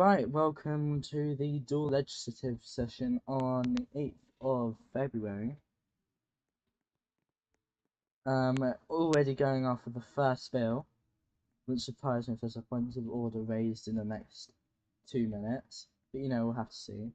Right, welcome to the dual legislative session on the 8th of February. Already going off of the first bill, wouldn't surprise me if there's a point of order raised in the next 2 minutes, but we'll have to see.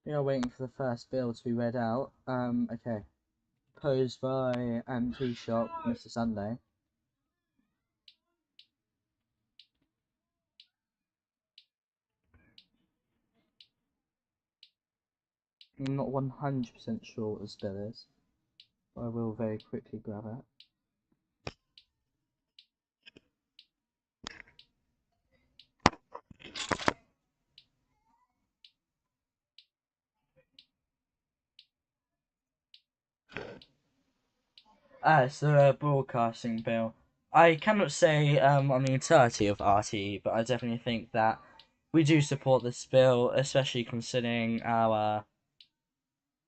We are waiting for the first bill to be read out. Okay. Posed by Taoiseach, Mr. Sunday. I'm not 100% sure what this bill is, but I will very quickly grab it. It's the broadcasting bill. I cannot say on the entirety of RTE, but I definitely think that we do support this bill, especially considering our.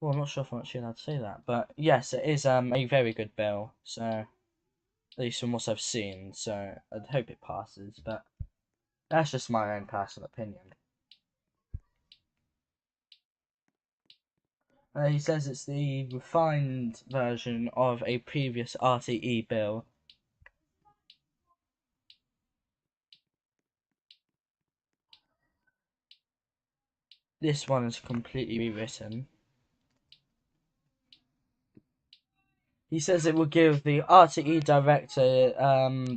Well, I'm not sure if I'm actually allowed to say that, but yes, it is a very good bill. So at least from what I've seen, so I'd hope it passes. But that's just my own personal opinion. He says it's the refined version of a previous RTE bill. This one is completely rewritten. He says it will give the RTE Director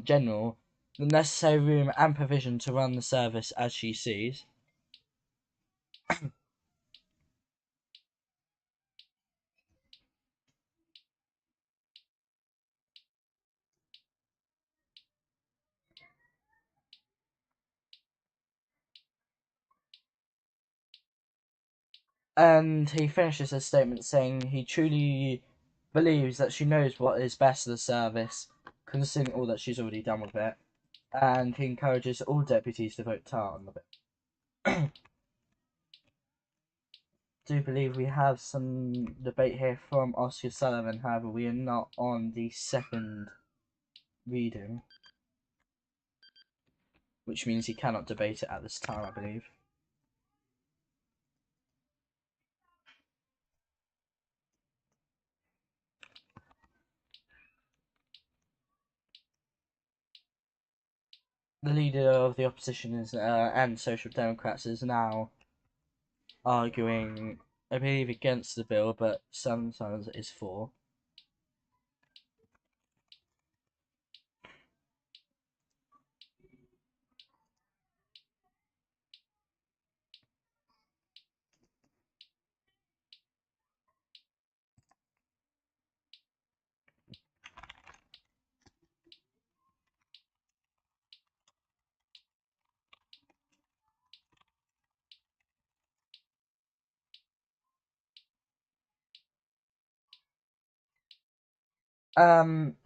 General the necessary room and provision to run the service as she sees. And he finishes his statement saying he truly believes that she knows what is best for the service, considering all that she's already done with it, and he encourages all deputies to vote tar on the bill. Do believe we have some debate here from Oscar Sullivan, however we are not on the second reading, which means he cannot debate it at this time, I believe. The leader of the opposition is and Social Democrats is now arguing, I believe, against the bill, but sometimes it is for.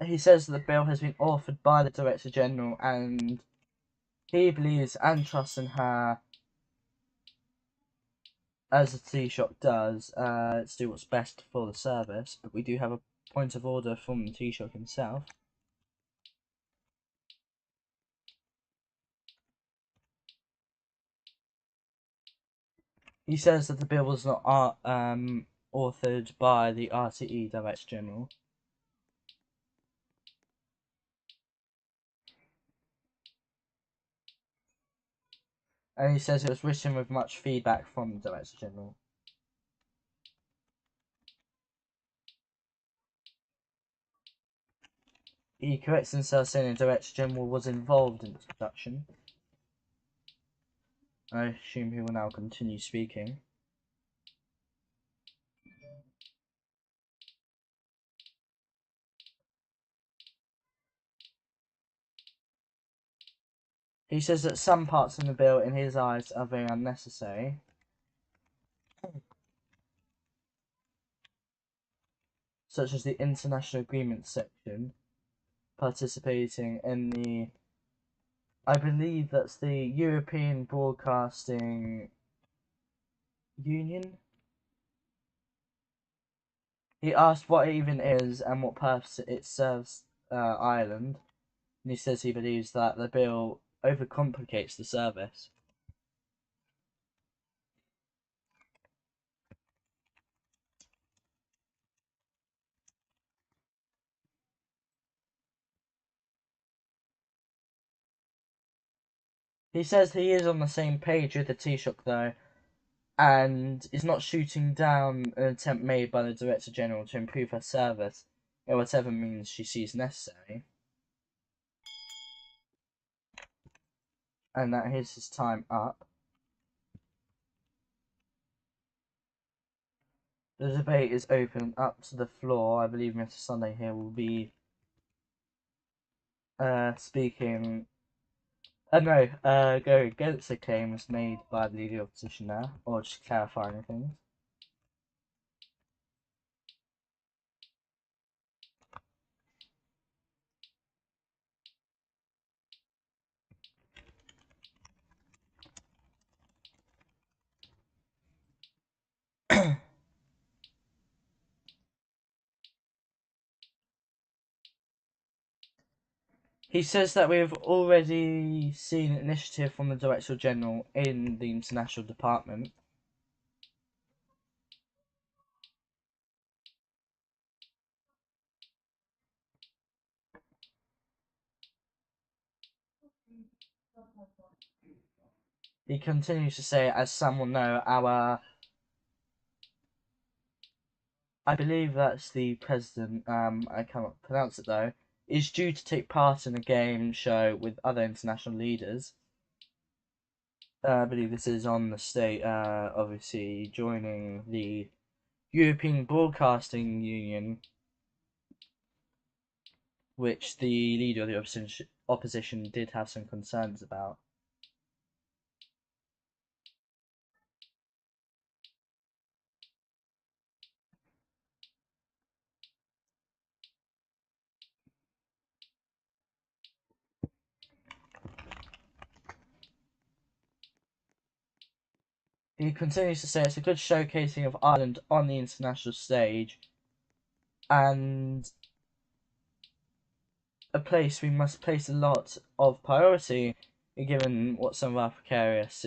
He says that the bill has been authored by the Director General, and he believes and trusts in her, as the Taoiseach does, to do what's best for the service. But we do have a point of order from the Taoiseach himself. He says that the bill was not authored by the RTE Director General. And he says it was written with much feedback from the Director General. He corrects himself, saying the Director General was involved in its production. I assume he will now continue speaking. He says that some parts of the bill, in his eyes, are very unnecessary. Such as the international agreement section, participating in the, I believe that's the European Broadcasting Union. He asked what it even is and what purpose it serves Ireland, and he says he believes that the bill overcomplicates the service. He says he is on the same page with the Taoiseach though, and is not shooting down an attempt made by the Director General to improve her service in whatever means she sees necessary. And that here's his time up. The debate is open up to the floor. I believe Mr. Sunday here will be speaking. No, go against the claims made by the leader of opposition there, or just clarifying things. He says that we have already seen initiative from the Director General in the International Department. He continues to say, as some will know, I believe that's the president, I cannot pronounce it though, is due to take part in a game show with other international leaders. I believe this is on the state, obviously joining the European Broadcasting Union, which the leader of the opposition did have some concerns about. He continues to say it's a good showcasing of Ireland on the international stage, and a place we must place a lot of priority given what some of our precarious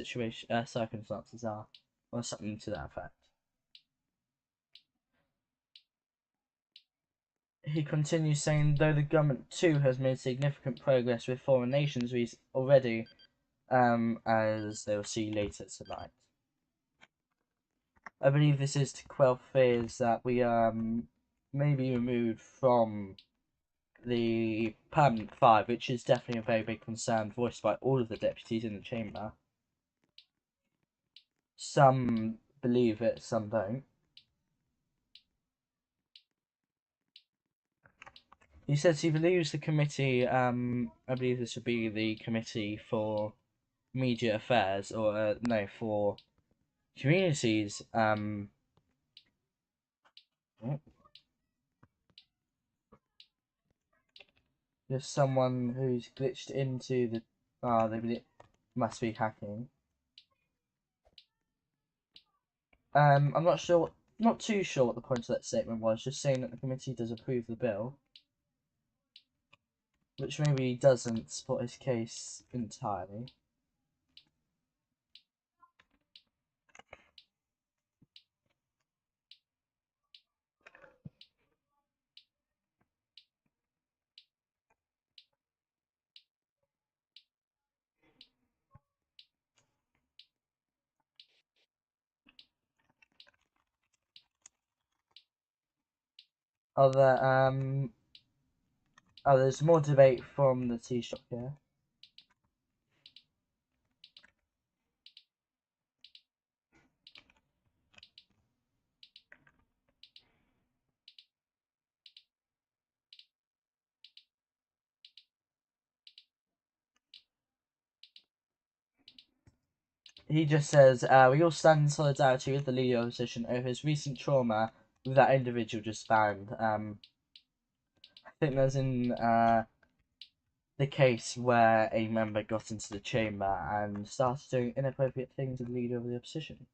circumstances are, or something to that effect. He continues saying, though the government too has made significant progress with foreign nations already, as they'll see later tonight. I believe this is to quell fears that we may be removed from the permanent five, which is definitely a very big concern voiced by all of the deputies in the chamber. Some believe it, some don't. He says he believes the committee, I believe this would be the Committee for Media Affairs, or no, for Communities, there's someone who's glitched into the, they must be hacking. I'm not sure, not too sure what the point of that statement was, just saying that the committee does approve the bill, which maybe doesn't support his case entirely. There's more debate from the Taoiseach here. He just says, we all stand in solidarity with the leader of the opposition over his recent trauma with that individual just found. I think there's in the case where a member got into the chamber and started doing inappropriate things with the leader of the opposition.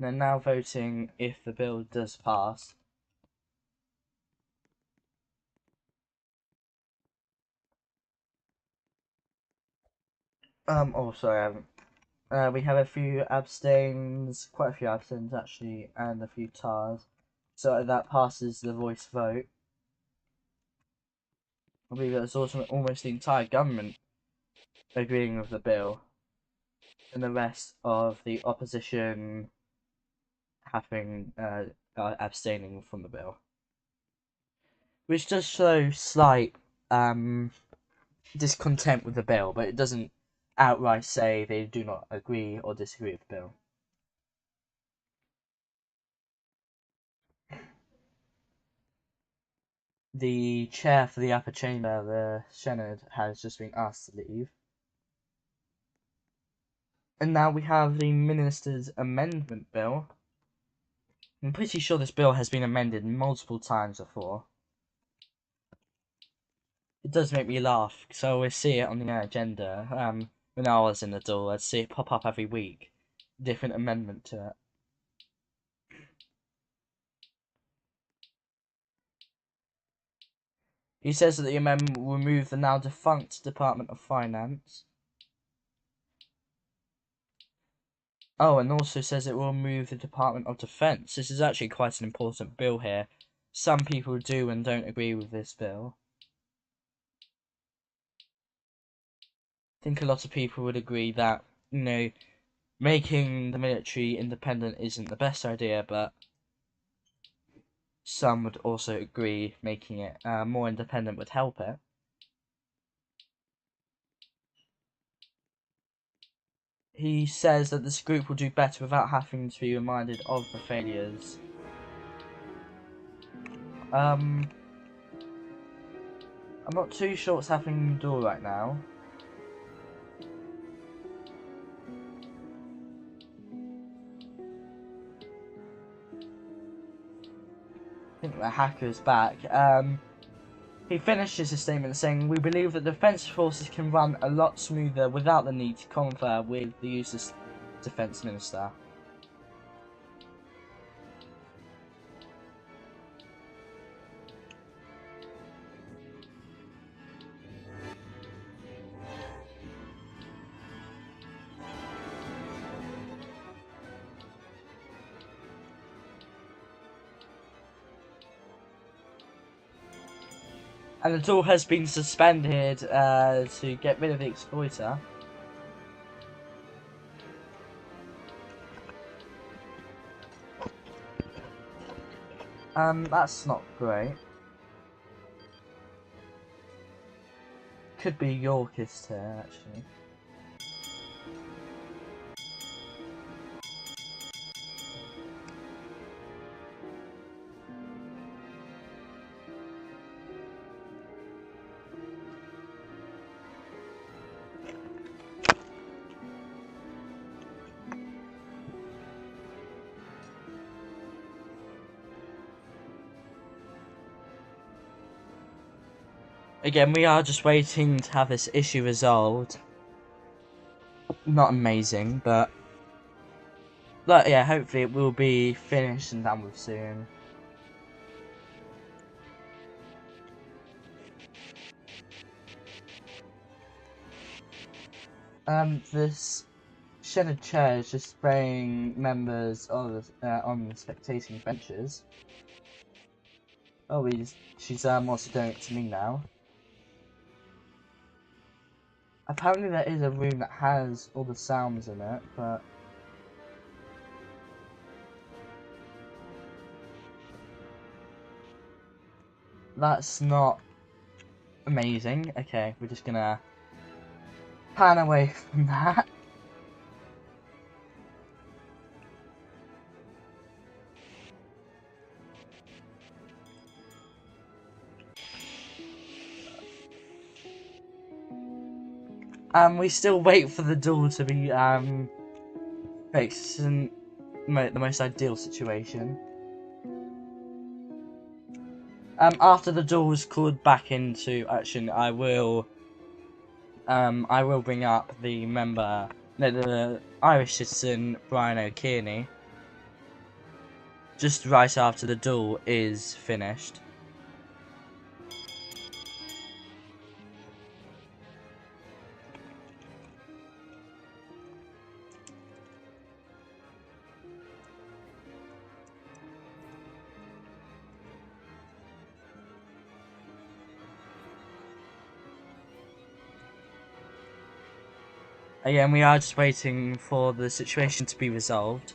They're now voting if the bill does pass. Oh, sorry, I haven't. We have a few abstains, quite a few abstains actually, and a few tars. So that passes the voice vote. I believe there's also almost the entire government agreeing with the bill, and the rest of the opposition having abstaining from the bill, which does show slight discontent with the bill, but it doesn't outright say they do not agree or disagree with the bill. The chair for the upper chamber, the Synod, has just been asked to leave. And now we have the Minister's Amendment Bill. I'm pretty sure this bill has been amended multiple times before. It does make me laugh, so we see it on the agenda. When I was in the door, I'd see it pop up every week. Different amendment to it. He says that the amendment will remove the now defunct Department of Finance. Oh, and also says it will remove the Department of Defence. This is actually quite an important bill here. Some people do and don't agree with this bill. I think a lot of people would agree that, making the military independent isn't the best idea, but some would also agree making it more independent would help it. He says that this group will do better without having to be reminded of the failures. I'm not too sure what's happening in the door right now. I think the hacker's back. He finishes his statement saying, "We believe that defence forces can run a lot smoother without the need to confer with the useless defence minister." And the tool has been suspended to get rid of the exploiter. That's not great. Could be Yorkist here, actually. Again, we are just waiting to have this issue resolved. Not amazing, but yeah, hopefully it will be finished and done with soon. This Shenard chair is just spraying members on the spectating benches. Oh, she's also doing it to me now. Apparently there is a room that has all the sounds in it, but that's not amazing. Okay, we're just gonna pan away from that. We still wait for the duel to be fixed in the most ideal situation. After the duel is called back into action, I will bring up the the Irish citizen Brian O'Kearney, just right after the duel is finished. Again, we are just waiting for the situation to be resolved.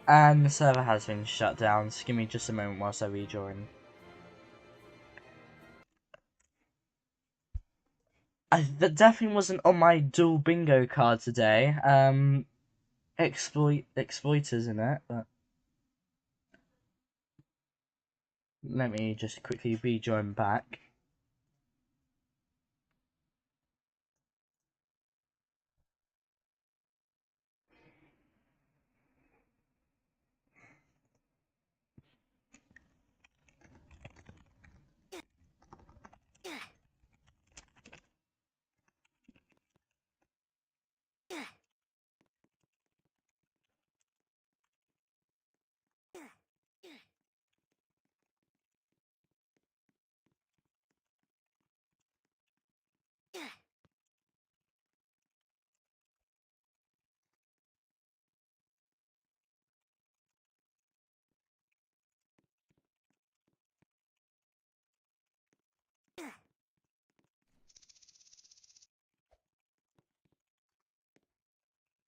And the server has been shut down, so give me just a moment whilst I rejoin. That definitely wasn't on my dual bingo card today. Exploiters in it, but let me just quickly rejoin back.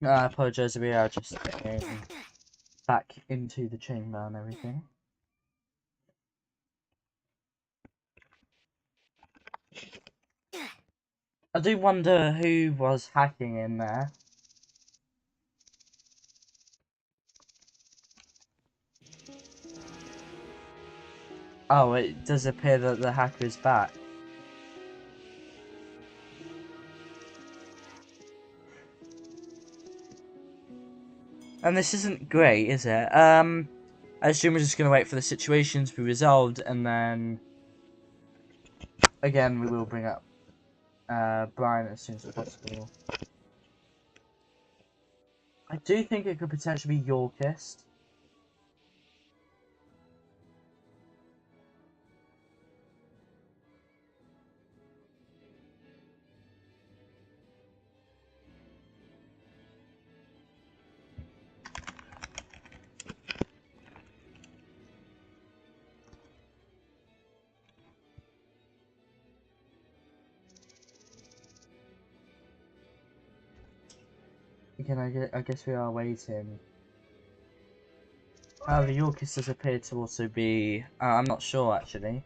I apologise, we are just getting back into the chamber and everything. I do wonder who was hacking in there. Oh, it does appear that the hacker is back. And this isn't great, is it? I assume we're just going to wait for the situation to be resolved, and then again we will bring up Brian as soon as possible. I do think it could potentially be Yorkist. Again, I guess we are waiting. The Yorkist does appear to also be... I'm not sure, actually.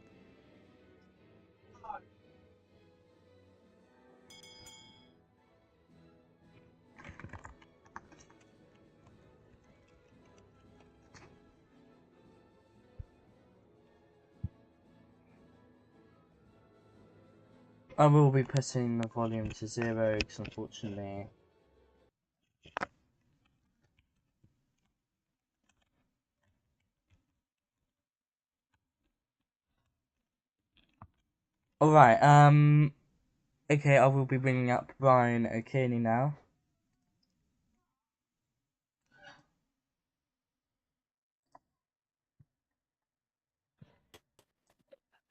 I will be putting the volume to 0, because unfortunately... Alright, okay, I will be bringing up Brian O'Kearney now.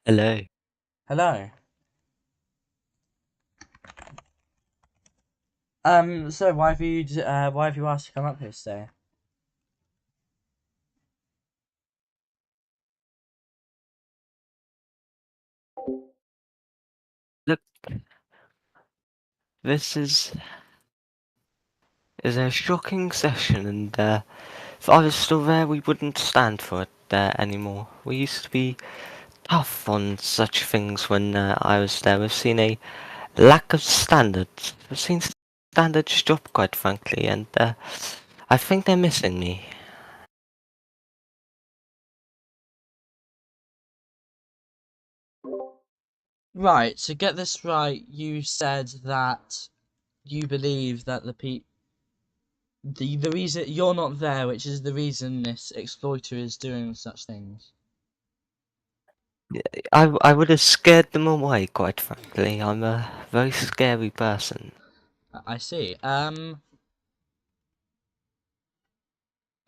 Hello. Hello. So why have you asked to come up here today? Look, this is a shocking session, and if I was still there, we wouldn't stand for it anymore. We used to be tough on such things when I was there. We've seen a lack of standards. We've seen standards drop, quite frankly, and I think they're missing me. Right, to get this right, you said that you believe that the reason you're not there, which is the reason this exploiter is doing such things. I would have scared them away, quite frankly. I'm a very scary person. I see. I'm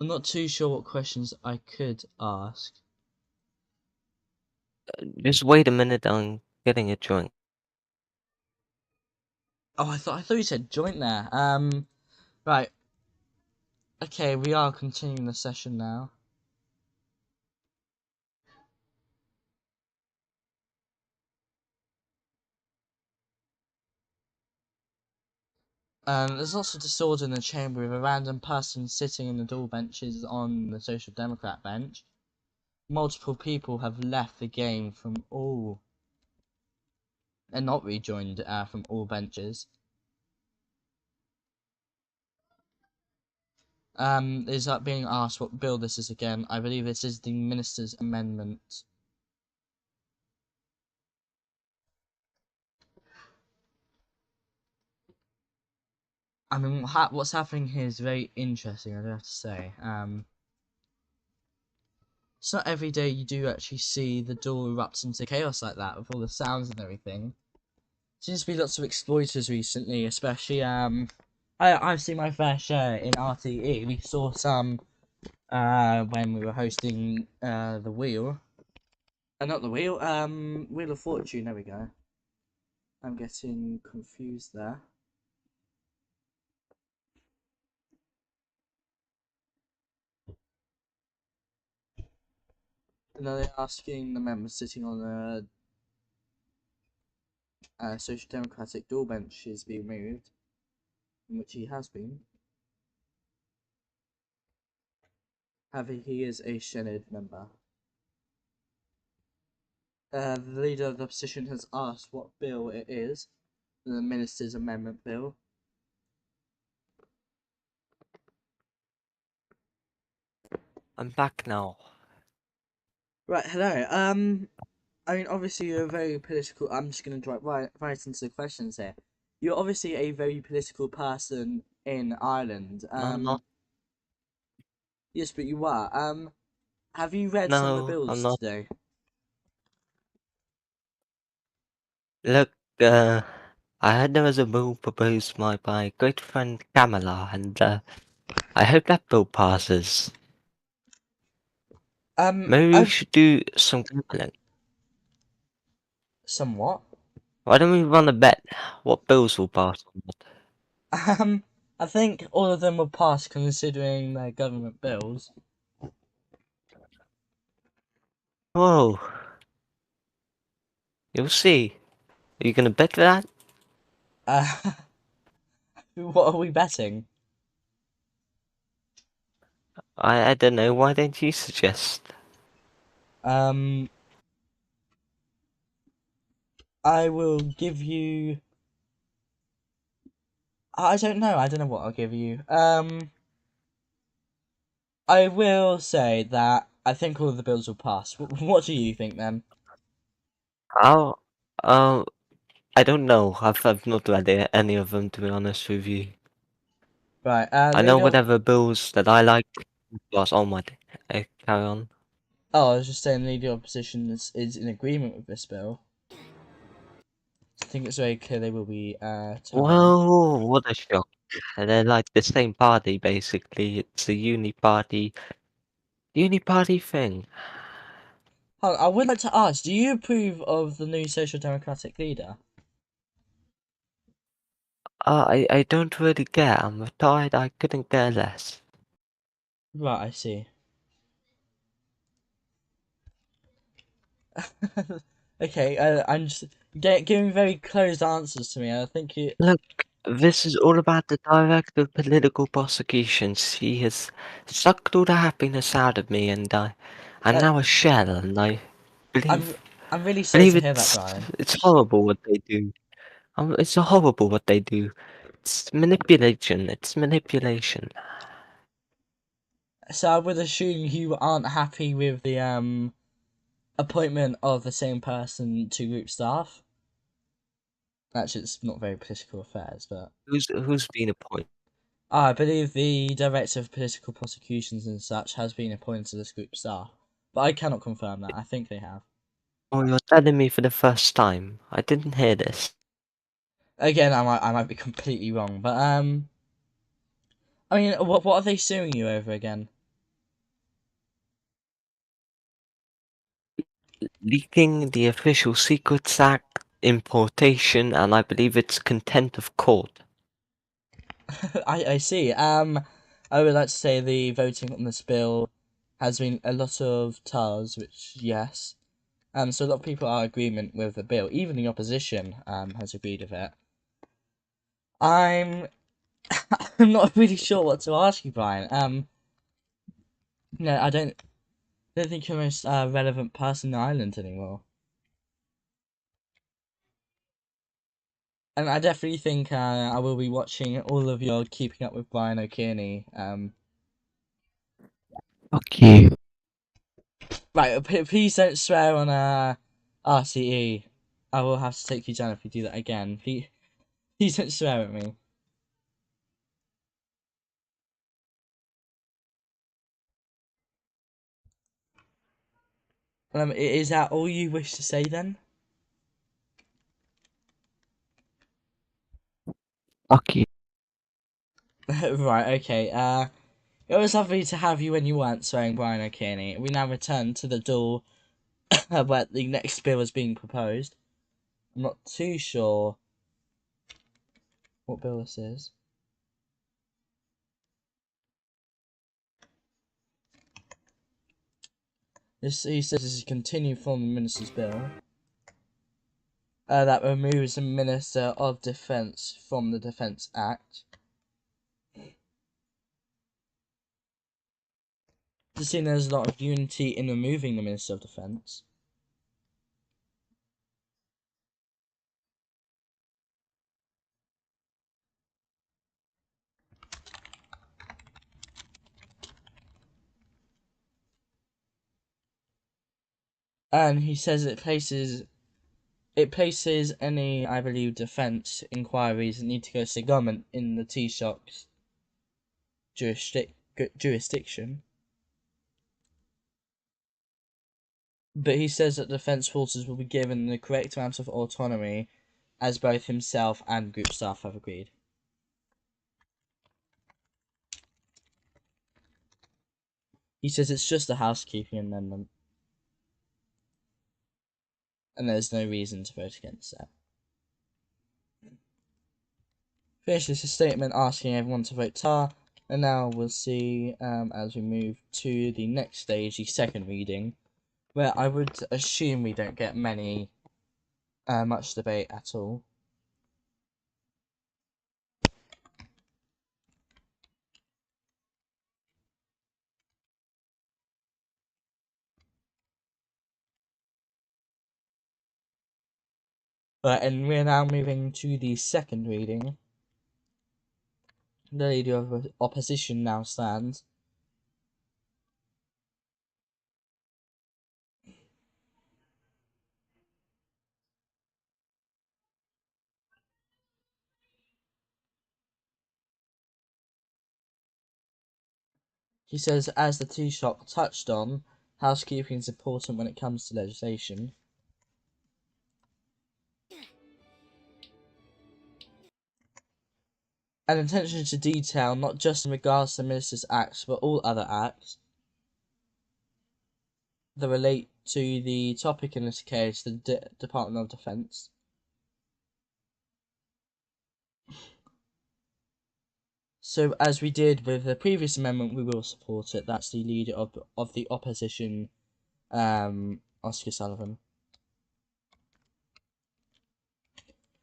not too sure what questions I could ask. Just wait a minute, I'm getting a drink. Oh, I thought you said joint there. Right. Okay, we are continuing the session now. There's lots of disorder in the chamber with a random person sitting in the door benches on the Social Democrat bench. Multiple people have left the game from all and not rejoined from all benches. Is that being asked what bill this is again? I believe this is the Minister's Amendment. I mean, what's happening here is very interesting, I do have to say. It's not every day you do actually see the door erupt into chaos like that with all the sounds and everything. Seems to be lots of exploiters recently, especially I've seen my fair share in RTE. We saw some when we were hosting the wheel. Not the wheel, Wheel of Fortune, there we go. I'm getting confused there. And then they're asking the members sitting on a Social Democratic door bench is being moved, in which he has been. However, he is a Senate member. The leader of the opposition has asked what bill it is, the Minister's Amendment Bill. I'm back now. Right, hello. I mean, obviously you're a very political. I'm just gonna drive right into the questions here. You're obviously a very political person in Ireland. No, I'm not. Yes, but you are. Have you read some of the No, I'm bills not. today? Look, I heard there was a bill proposed by my great friend Kamala, and I hope that bill passes. Maybe we I've should do some gambling. somewhat. Why don't we run a bet? What bills will pass or not? I think all of them will pass considering their government bills. Whoa, you'll see. Are you gonna bet for that? Uh, what are we betting? I don't know. Why don't you suggest? Um, I will give you. I don't know. I don't know what I'll give you. I will say that I think all of the bills will pass. What do you think then? I'll, I don't know. I've not read any of them, to be honest with you. Right. I know whatever bills that I like pass on my carry on. Oh, I was just saying the leader opposition is in agreement with this bill. I think it's very clear they will be turned. Whoa, what a shock. They're like the same party, basically. It's a uni party thing. I would like to ask, do you approve of the new Social Democratic leader? I don't really care. I'm retired. I couldn't care less. Right, I see. Okay, I'm just giving very closed answers to me. I think you. Look, this is all about the director of political prosecutions. He has sucked all the happiness out of me, and I'm Uh, now a shell, and I I'm believe I'm really I sorry believe to hear that, Brian. it's horrible what they do. It's horrible what they do. It's manipulation. It's manipulation. So I would assume you aren't happy with the appointment of the same person to group staff. Actually, it's not very political affairs, but Who's been appointed? I believe the director of political prosecutions and such has been appointed to this group staff, but I cannot confirm that. I think they have. Oh, you're telling me for the first time. I didn't hear this. Again, I might be completely wrong, but I mean, what are they suing you over again? Leaking the official Secrets Act, importation, and I believe it's contempt of court. I see. I would like to say the voting on this bill has been a lot of tars, which yes. So a lot of people are in agreement with the bill. Even the opposition has agreed with it. I'm I'm not really sure what to ask you, Brian. No, I don't think you're the most relevant person in Ireland anymore. And I definitely think I will be watching all of your Keeping Up with Brian O'Kearney. Fuck you. Right, please don't swear on RCE. I will have to take you down if you do that again. Please don't swear at me. Is that all you wish to say then? Fuck you. Right, okay. It was lovely to have you when you weren't swearing, Brian O'Kearney. We now return to the door where the next bill is being proposed. I'm not too sure what bill this is. He says this is a continued from the Minister's bill that removes the Minister of Defence from the Defence Act. Just seeing there's a lot of unity in removing the Minister of Defence. And he says it places any, I believe, defence inquiries that need to go to the government in the Taoiseach's jurisdiction. But he says that defence forces will be given the correct amount of autonomy, as both himself and group staff have agreed. He says it's just a housekeeping amendment, and there's no reason to vote against that. Finishes his statement asking everyone to vote tar, and now we'll see as we move to the next stage, the second reading, where I would assume we don't get much debate at all. And we're now moving to the second reading. The Leader of Opposition now stands. He says, as the Taoiseach touched on, housekeeping is important when it comes to legislation. And attention to detail, not just in regards to the Minister's acts, but all other acts that relate to the topic in this case, the Department of Defence. So, as we did with the previous amendment, we will support it. That's the Leader of the Opposition, Oscar Sullivan.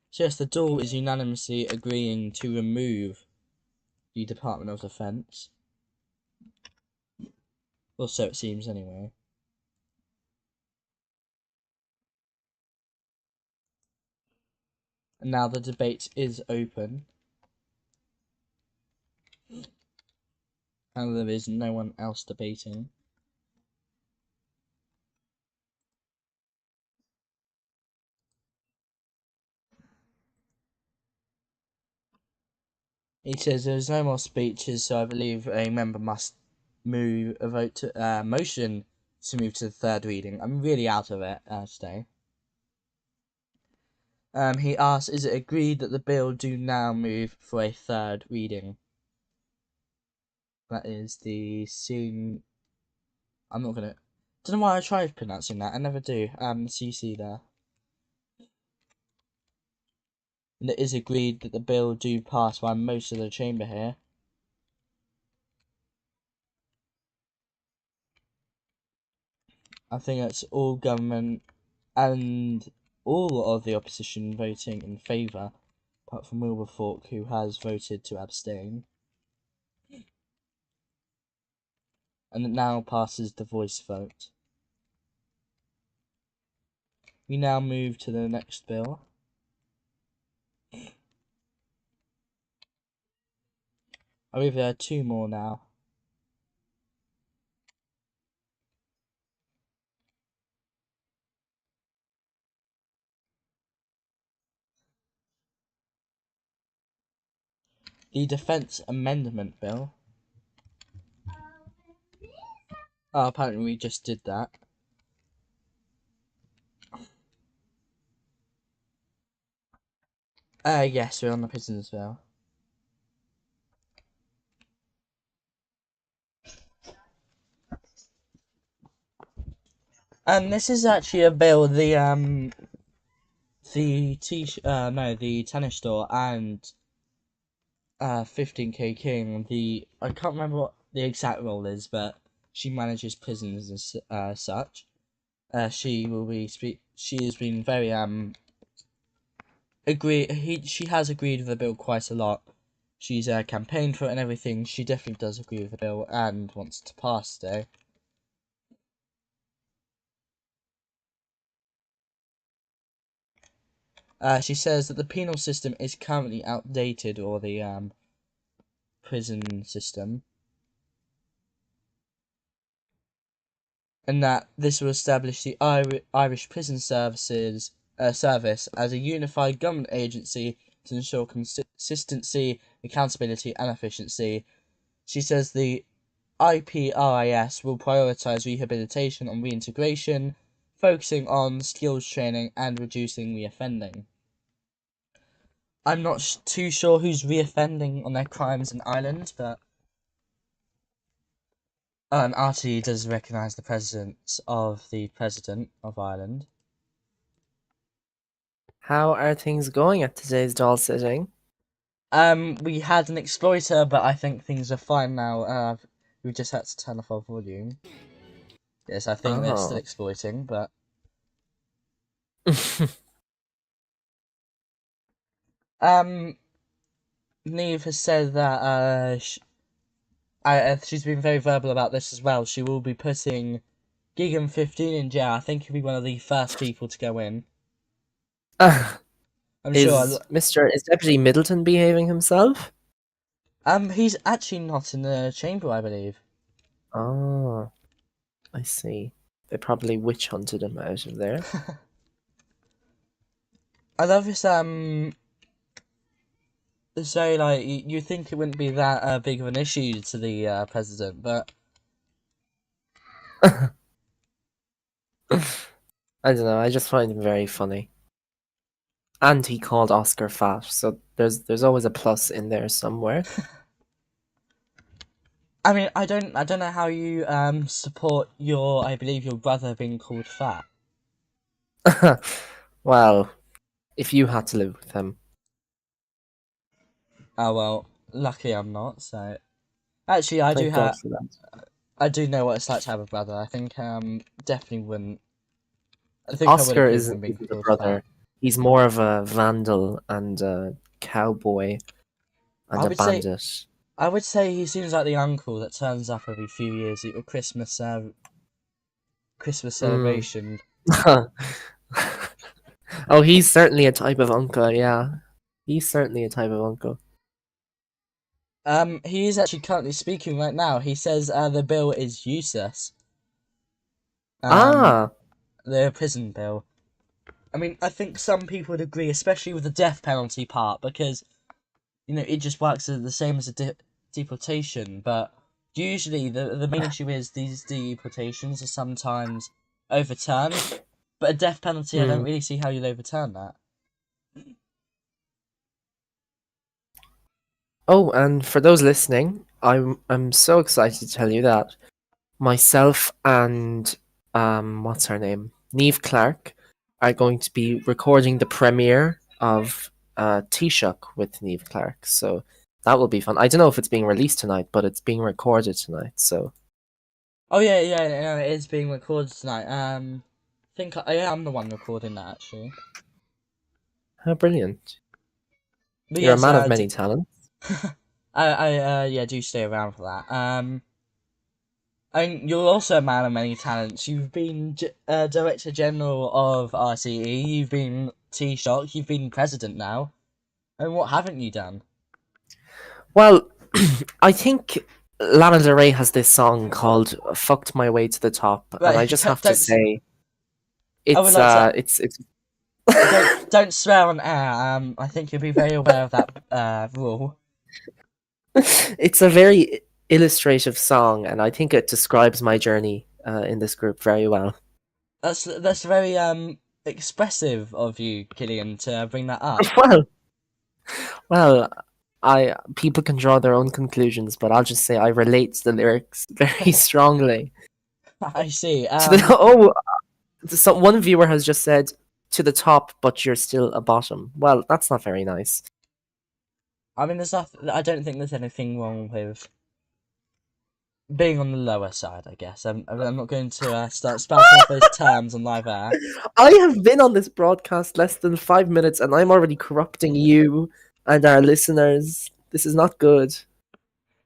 So, yes, the Dáil is unanimously agreeing to remove the Department of Defence. Or so it seems, anyway. And now the debate is open. And there is no one else debating. He says there's no more speeches, so I believe a member must move a vote to motion to move to the third reading. I'm really out of it today. He asks, is it agreed that the bill do now move for a third reading? That is the scene. I'm not gonna. Don't know why I tried pronouncing that. I never do. CC there. And it is agreed that the bill do pass by most of the chamber here. I think that's all government and all of the opposition voting in favour, apart from Wilberforce, who has voted to abstain. And it now passes the voice vote. We now move to the next bill. I believe there are two more now. The Defence Amendment Bill. Oh, apparently we just did that. Yes, we're on the prisoners bill. This is actually a bill the tennis store and 15K King. I can't remember what the exact role is, but she manages prisons and such. She has been very she has agreed with the bill quite a lot. She's campaigned for it and everything. She definitely does agree with the bill and wants to pass today. She says that the penal system is currently outdated, or the prison system, and that this will establish the Irish Prison Service as a unified government agency to ensure consistency, accountability, and efficiency. She says the IPRIS will prioritise rehabilitation and reintegration, focusing on skills training and reducing reoffending. I'm not too sure who's reoffending on their crimes in Ireland, but RTE does recognise the presence of the President of Ireland. How are things going at today's doll sitting? We had an exploiter, but I think things are fine now. We just had to turn off our volume. Yes, I think they're still Oh. exploiting, but Neve has said that she's been very verbal about this as well. She will be putting Gigan 15 in jail. I think he'll be one of the first people to go in. I'm sure. Is Deputy Middleton behaving himself? He's actually not in the chamber, I believe. Oh, I see. They probably witch hunted him out of there. I love this. So like you think it wouldn't be that big of an issue to the president, but I don't know. I just find him very funny. And he called Oscar fat, so there's always a plus in there somewhere. I mean, I don't know how you support I believe your brother being called fat. Well, if you had to live with him. Oh well, lucky I'm not. So actually, Thank God for that. I do know what it's like to have a brother. I think definitely wouldn't. I think I would Oscar agree with him being isn't a called brother. fat. He's more of a vandal and a cowboy and I a would say bandit. he seems like the uncle that turns up every few years at your Christmas Mm. celebration. Oh, he's certainly a type of uncle, yeah. He's certainly a type of uncle. He is actually currently speaking right now. He says the bill is useless. Um, Ah, the prison bill. I mean, I think some people would agree, especially with the death penalty part, because it just works the same as a deportation. But usually, the main issue is these deportations are sometimes overturned. But a death penalty, I don't hmm. really see how you'd overturn that. Oh, and for those listening, I'm so excited to tell you that myself and what's her name? Neve Clark are going to be recording the premiere of Taoiseach with Neve Clark. So that will be fun. I don't know if it's being released tonight, but it's being recorded tonight. So Oh yeah, it is being recorded tonight. I think I am the one recording that actually. how brilliant. But You're a yes, man of many talents. I do stay around for that. And you're also a man of many talents. You've been Director General of RCE. You've been Taoiseach. You've been President now. And what haven't you done? Well, I think Lana Del Rey has this song called "Fucked My Way to the Top," and I Right, just have to say I would like to. it's Don't swear on air. I think you'll be very aware of that rule. it's a very illustrative song, and I think it describes my journey in this group very well. That's very expressive of you, Killian, to bring that up. Well, well, I people can draw their own conclusions, but I'll just say I relate to the lyrics very strongly. I see. To the oh, so one viewer has just said to the top, but you're still a bottom. Well, that's not very nice. I mean, there's nothing. I don't think there's anything wrong with being on the lower side. I guess I'm not going to start spouting off those terms on live air. I have been on this broadcast less than 5 minutes, and I'm already corrupting you and our listeners. This is not good.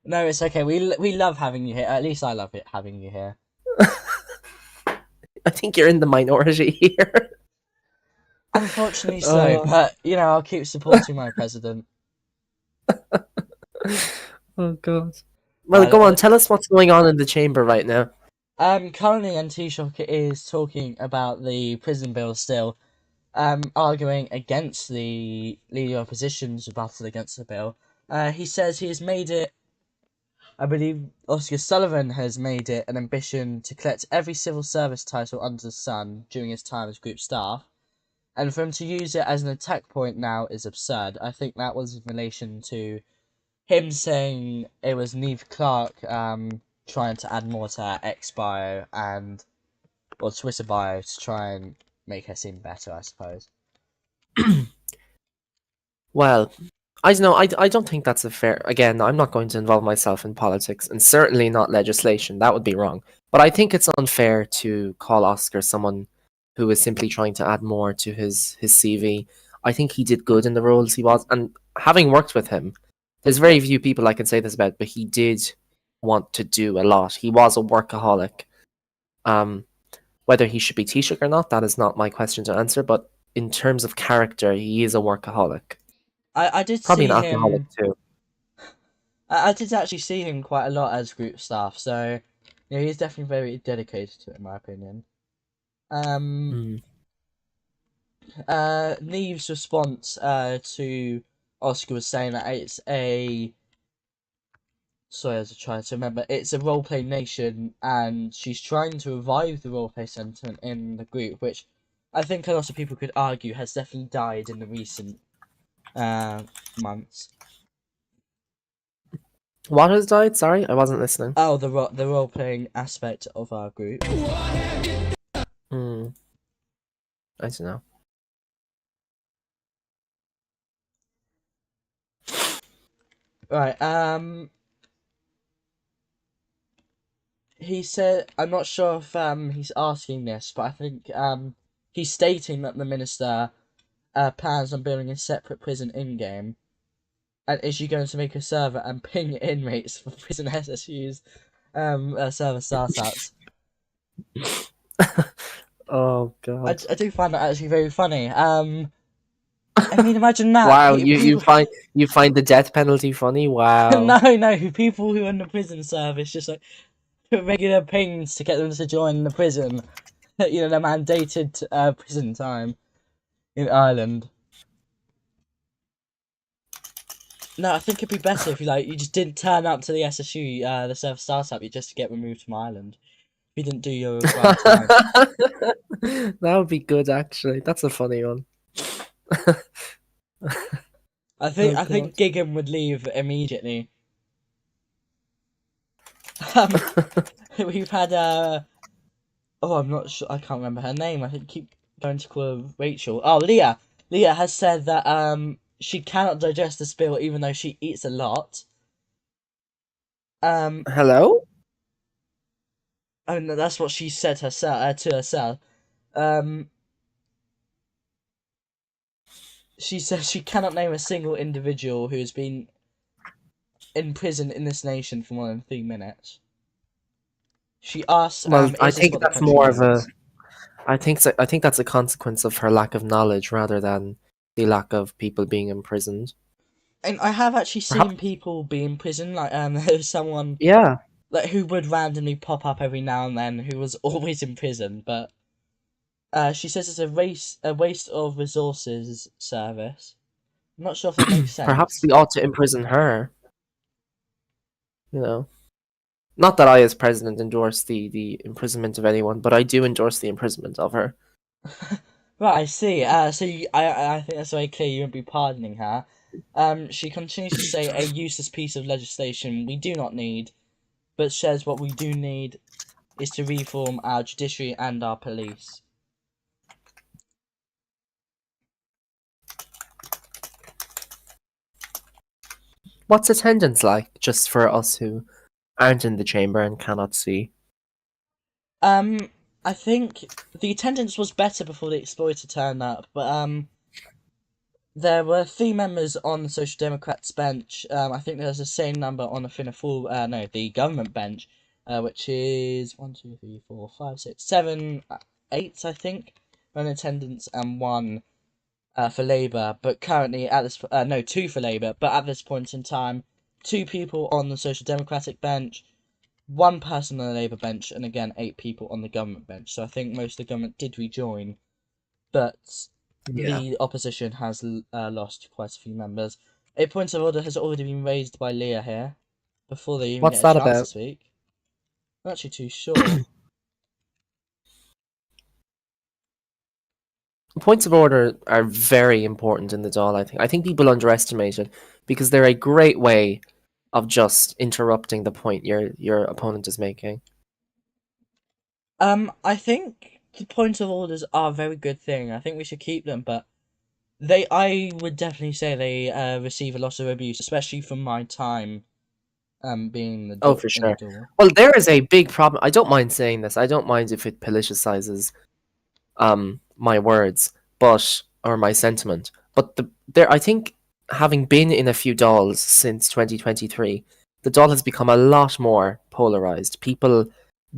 No, it's okay. We love having you here. At least I love it having you here. I think you're in the minority here. Unfortunately, so. Oh, But I'll keep supporting my president. oh God. Well, go on. Tell us what's going on in the chamber right now. Currently, Taoiseach is talking about the prison bill still. Arguing against the leader of opposition's battle against the bill. He says he has made it. I believe Oscar Sullivan has made it an ambition to collect every civil service title under the sun during his time as group staff, and for him to use it as an attack point now is absurd. I think that was in relation to him saying it was Neve Clark trying to add more to her ex bio or Twitter bio to try and make her seem better, I suppose. Well, I don't know. I don't think that's a fair. Again, I'm not going to involve myself in politics, and certainly not legislation. That would be wrong. But I think it's unfair to call Oscar someone who is simply trying to add more to his CV. I think he did good in the roles he was, and having worked with him, there's very few people I can say this about, but he did want to do a lot. He was a workaholic. Um, Whether he should be Taoiseach or not, that is not my question to answer. But in terms of character, he is a workaholic. I did Probably an see alcoholic him. too. I did actually see him quite a lot as group staff, so he's definitely very dedicated to it, in my opinion. Um, Mm. Neve's response to Oscar was saying that it's a. Sorry, I was trying to remember. It's a roleplay nation, and she's trying to revive the roleplay sentiment in the group, which I think a lot of people could argue has definitely died in the recent months. What has died? Sorry, I wasn't listening. Oh, the role playing aspect of our group. Hmm. I don't know. Right. He said, I'm not sure if he's asking this, but I think he's stating that the minister plans on building a separate prison in-game, and is she going to make a server and ping inmates for prison SSU's server startups? Oh I god. do find that actually very funny. I mean, imagine that Wow, you people. find the death penalty funny? No, Wow. no, people who are in the prison service just like put regular pains to get them to join the prison. You know, the mandated prison time in Ireland. No, I think it'd be better if you just didn't turn up to the SSU, the Surf Startup, you just to get removed from Ireland. If you didn't do your required time. That would be good, actually. That's a funny one. Oh I think god. Giggum would leave immediately. Um, we've had oh, I'm not sure. I can't remember her name. I think keep going to call her Rachel. Oh, Leah. Leah has said that she cannot digest the spill even though she eats a lot. Hello? And that's what she said herself to herself. Um, she says she cannot name a single individual who has been in prison in this nation for more than 3 minutes. She asks, Well, I is this think what the that's country more of a. needs? I think that's a consequence of her lack of knowledge rather than the lack of people being imprisoned. And I have actually Perhaps. seen people be in prison. Like, there's someone Yeah. like who would randomly pop up every now and then who was always in prison, but she says it's a waste of resources service. I'm not sure if that makes Perhaps sense. we ought to imprison her. You know. Not that I, as president, endorse the imprisonment of anyone, but I do endorse the imprisonment of her. Right, I see. I think that's very clear. You won't be pardoning her. She continues to say a useless piece of legislation we do not need, but says what we do need is to reform our judiciary and our police. What's attendance like, just for us who aren't in the chamber and cannot see? Um, I think the attendance was better before the exploiter turned up, but there were 3 members on the Social Democrats bench. I think there's the same number on the Fianna Fáil, no, the government bench, which is 1, 2, 3, 4, 5, 6, 7, 8, I think, in attendance, and one for Labour. But currently, at this, no, two for Labour. But at this point in time, 2 people on the Social Democratic bench, 1 person on the Labour bench, and again 8 people on the government bench. So I think most of the government did rejoin, but Yeah. the opposition has lost quite a few members. A point of order has already been raised by Leah here before they even What's get a that chance to about? speak. I'm not actually too sure. Points of order are very important in the Dáil, I think. I think people underestimate it because they're a great way of just interrupting the point your opponent is making. I think the point of orders are a very good thing. I think we should keep them, but I would definitely say they receive a lot of abuse, especially from my time being Oh, for in the sure. door. Well, there is a big problem. I don't mind saying this. I don't mind if it politicizes my words, but or my sentiment. But there, I think, having been in a few dolls since 2023, the doll has become a lot more polarized. People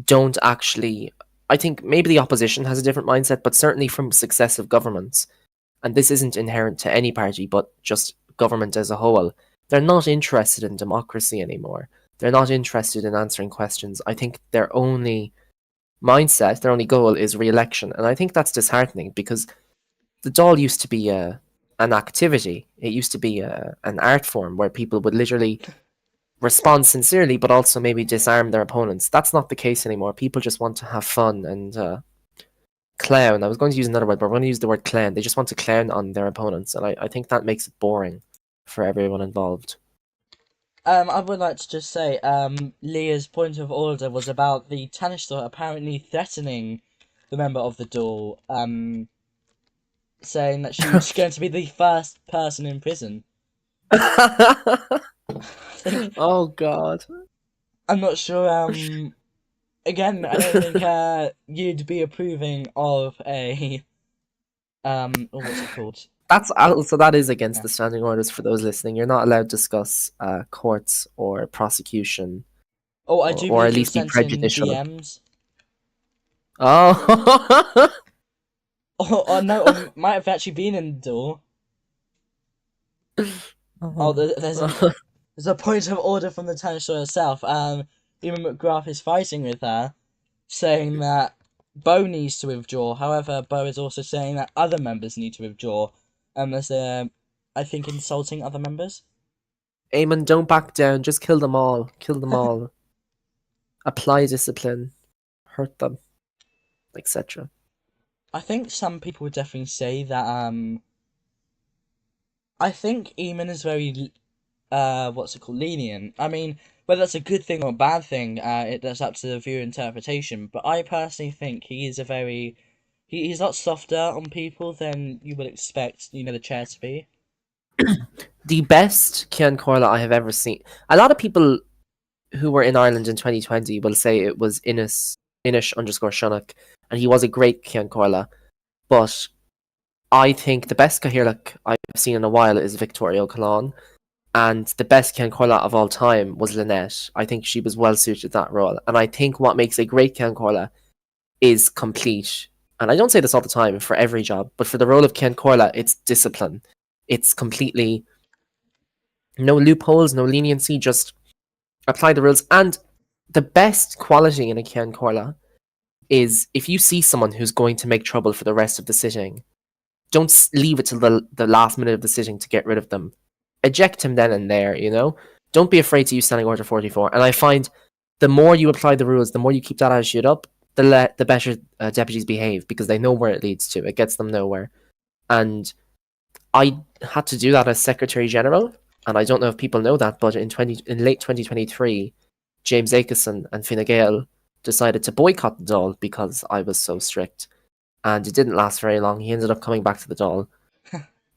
don't actually. I think maybe the opposition has a different mindset, but certainly from successive governments, and this isn't inherent to any party, but just government as a whole, they're not interested in democracy anymore. They're not interested in answering questions. I think their only mindset, their only goal is re-election, and I think that's disheartening because the Dáil used to be an activity. It used to be an art form where people would literally respond sincerely, but also maybe disarm their opponents. That's not the case anymore. People just want to have fun and clown. I was going to use another word, but I'm going to use the word clown. They just want to clown on their opponents, and I think that makes it boring for everyone involved. I would like to just say, Leah's point of order was about the Tanishtor apparently threatening the member of the door, saying that she was going to be the first person in prison. I think Oh God. I'm not sure. Again, I don't think you'd be approving of a or what's it called? That's so that is against Yeah. the standing orders for those listening. You're not allowed to discuss courts or prosecution, Oh, I do or believe at she was least be sent in prejudicial. DMs. Oh. Or no, or might have actually been in the duel. Oh, there's a point of order from the Tanisha herself. Even McGrath is fighting with her, saying that Bo needs to withdraw. However, Bo is also saying that other members need to withdraw. There's I think, insulting other members. Eamon, don't back down. Just kill them all. Kill them all. Apply discipline. Hurt them, etc. I think some people would definitely say that I think Eamon is very what's it called, lenient. I mean, whether that's a good thing or a bad thing, that's up to the viewer interpretation. But I personally think he is a very he's a lot softer on people than you would expect, the chair to be. The best Cian Corla I have ever seen. A lot of people who were in Ireland in 2020 will say it was Inish_Shunnock, and he was a great Cian Corla. But I think the best Cahirlock I've seen in a while is Victoria O'Callaghan, and the best Cian Corla of all time was Lynette. I think she was well suited that role, and I think what makes a great Cian Corla is complete. And I don't say this all the time for every job, but for the role of Cian Corla, it's discipline. It's completely no loopholes, no leniency, just apply the rules. And the best quality in a Cian Corla is if you see someone who's going to make trouble for the rest of the sitting, don't leave it till the last minute of the sitting to get rid of them. Eject him then and there, Don't be afraid to use Standing Order 44. And I find the more you apply the rules, the more you keep that attitude up, the better deputies behave, because they know where it leads to. It gets them nowhere. And I had to do that as Secretary General, and I don't know if people know that, but in late 2023, James Akeson and Fine Gael decided to boycott the Dáil because I was so strict. And it didn't last very long. He ended up coming back to the Dáil.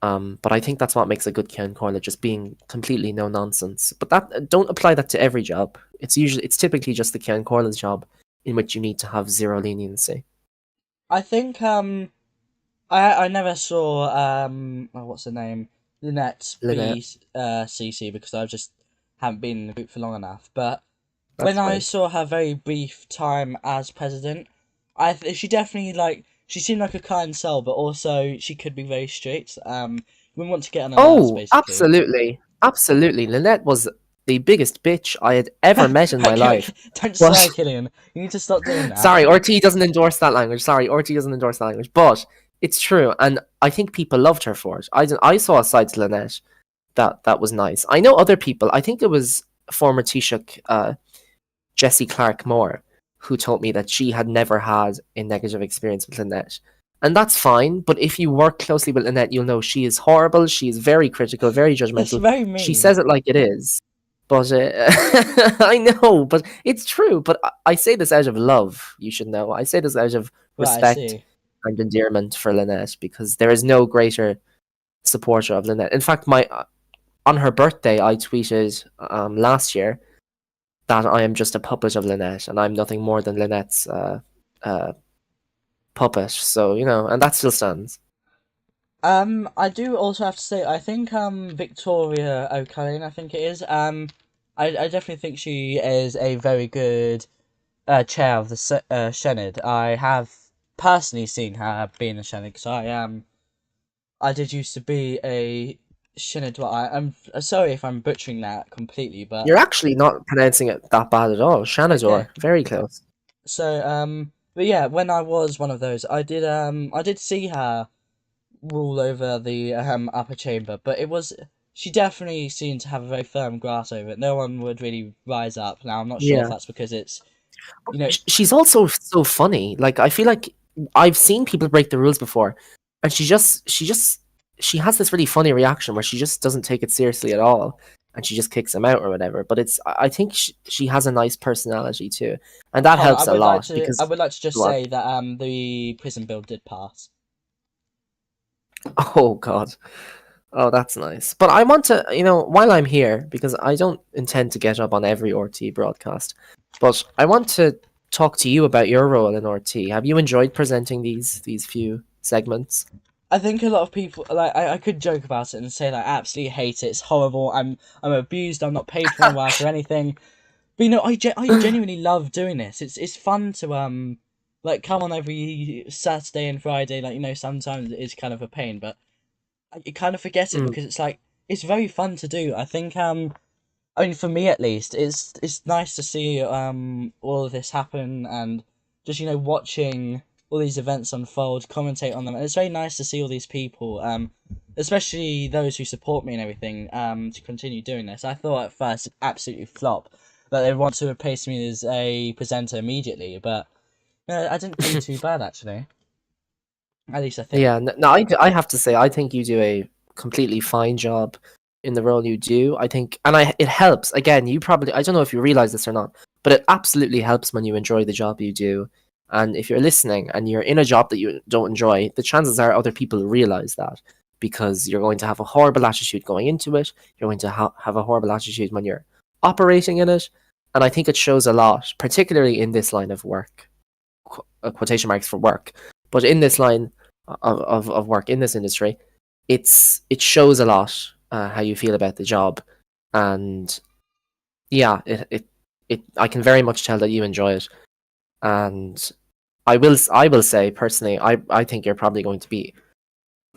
But I think that's what makes a good Cian Corla, just being completely no nonsense. But that don't apply that to every job. It's typically just the Cian Corla's job in which you need to have zero leniency. I think I never saw what's her name, Lynette be CC, because I just haven't been in the group for long enough. But That's when I fine. saw her very brief time as president, she definitely she seemed like a kind soul, but also she could be very strict. You wouldn't want to get on her nerves, Oh, basically. absolutely. Lynette was the biggest bitch I had ever met in my life. Don't But- swear, Killian. You need to stop doing that. Sorry, RT doesn't endorse that language. But it's true, and I think people loved her for it. I saw a side to Lynette that was nice. I know other people. I think it was former Taoiseach Jessie Clark Moore who told me that she had never had a negative experience with Lynette. And that's fine, but if you work closely with Lynette, you'll know she is horrible, she is very critical, very That's judgmental. very mean. She says it like it is. But I know, but it's true. But I say this out of love, you should know. I say this out of Right, I respect see. and endearment for Lynette, because there is no greater supporter of Lynette. In fact, on her birthday, I tweeted last year that I am just a puppet of Lynette, and I'm nothing more than Lynette's puppet. So, and that still stands. I do also have to say, I think Victoria O'Callaghan, I think it is. I definitely think she is a very good chair of the Senedd. I have personally seen her being a Senedd, because I did used to be a Senedd. I'm sorry if I'm butchering that completely, but You're actually not pronouncing it that bad at all. Shanador, Okay. very close. so but yeah, when I was one of those, I did see her rule over the upper chamber, but she definitely seemed to have a very firm grasp over it. No one would really rise up. Now I'm not sure if Yeah. that's because it's She's also so funny. Like, I feel like I've seen people break the rules before, and she has this really funny reaction where she just doesn't take it seriously at all, and she just kicks him out or whatever. But I think she has a nice personality too, and that helps a lot. Because I would like to just Go on. say that the prison bill did pass. Oh God. Oh, that's nice. But I want to, while I'm here, because I don't intend to get up on every RT broadcast, but I want to talk to you about your role in RT. Have you enjoyed presenting these few segments? I think a lot of people I could joke about it and say I absolutely hate it. It's horrible. I'm abused. I'm not paid for my work or anything. But I genuinely love doing this. It's fun to like come on every Saturday and Friday. Like, sometimes it is kind of a pain, but you kind of forget it Mm. because it's like it's very fun to do. I think I mean, for me at least, it's nice to see all of this happen and just watching all these events unfold, commentate on them, and it's very nice to see all these people, especially those who support me and everything, to continue doing this. I thought at first it absolutely flop that they want to replace me as a presenter immediately, but I didn't do too bad actually. At least I think. Yeah, no, I have to say, I think you do a completely fine job in the role you do. I think, and it helps. Again, you probably, I don't know if you realize this or not, but it absolutely helps when you enjoy the job you do. And if you're listening and you're in a job that you don't enjoy, the chances are other people realize that because you're going to have a horrible attitude going into it. You're going to have a horrible attitude when you're operating in it. And I think it shows a lot, particularly in this line of work, quotation marks for work, but in this line of work in this industry, it shows a lot how you feel about the job, and yeah, it I can very much tell that you enjoy it, and I will say personally, I think you're probably going to be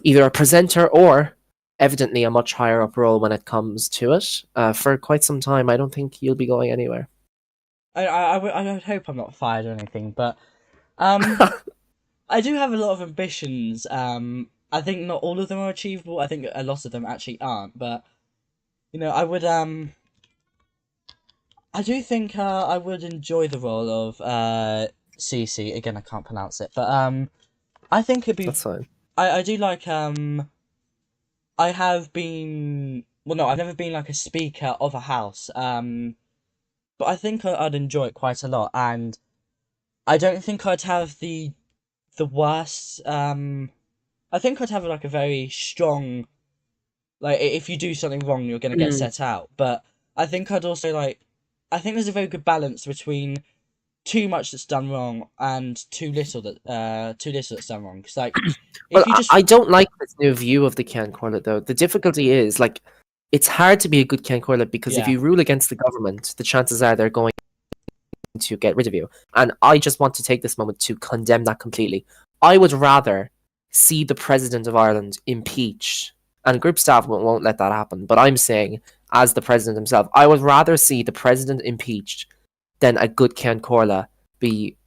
either a presenter or evidently a much higher up role when it comes to it for quite some time. I don't think you'll be going anywhere. I would hope I'm not fired or anything, but I do have a lot of ambitions. I think not all of them are achievable. I think a lot of them actually aren't. But I would I do think I would enjoy the role of Cece. Again, I can't pronounce it, but I think it'd be. That's fine. I do like I have been. Well, no, I've never been like a speaker of a house. But I think I'd enjoy it quite a lot, and I don't think I'd have the worst. I think I'd have like a very strong, like if you do something wrong, you're gonna get Mm. set out. But I think I'd also like, I think there's a very good balance between too much that's done wrong and too little that's done wrong. Because like, Well, if you just I don't like this new view of the Cian Corlett though. The difficulty is like it's hard to be a good Cian Corlett because if yeah, you rule against the government, the chances are they're going to get rid of you. And I just want to take this moment to condemn that completely. I would rather see the president of Ireland impeached, and group staff won't let that happen. But I'm saying, as the president himself, I would rather see the president impeached than a good Cian Corlett be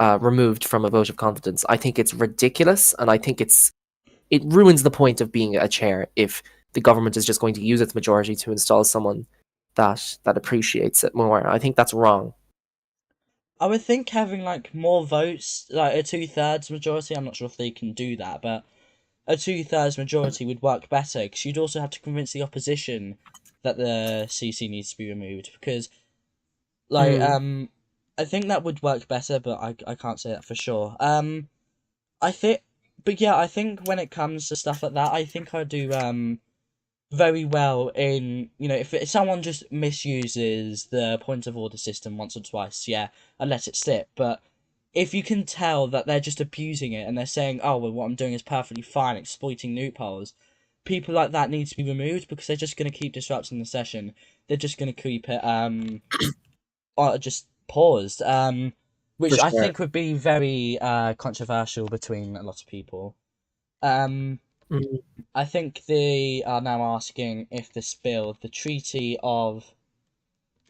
removed from a vote of confidence. I think it's ridiculous, and I think it ruins the point of being a chair if the government is just going to use its majority to install someone that appreciates it more. I think that's wrong. I would think having like more votes, like a 2/3 majority. I'm not sure if they can do that, but a 2/3 majority would work better because you'd also have to convince the opposition that the CC needs to be removed because like Mm. I think that would work better, but I can't say that for sure. I think, but yeah, I think when it comes to stuff like that, I think I do very well in if someone just misuses the point of order system once or twice, yeah, I let it slip. But if you can tell that they're just abusing it and they're saying, "Oh, well, what I'm doing is perfectly fine," exploiting loopholes, people like that need to be removed because they're just going to keep disrupting the session. They're just going to keep it just paused. For Which I sure. think would be very controversial between a lot of people. Um, Mm. I think they are now asking if this bill, the Treaty of,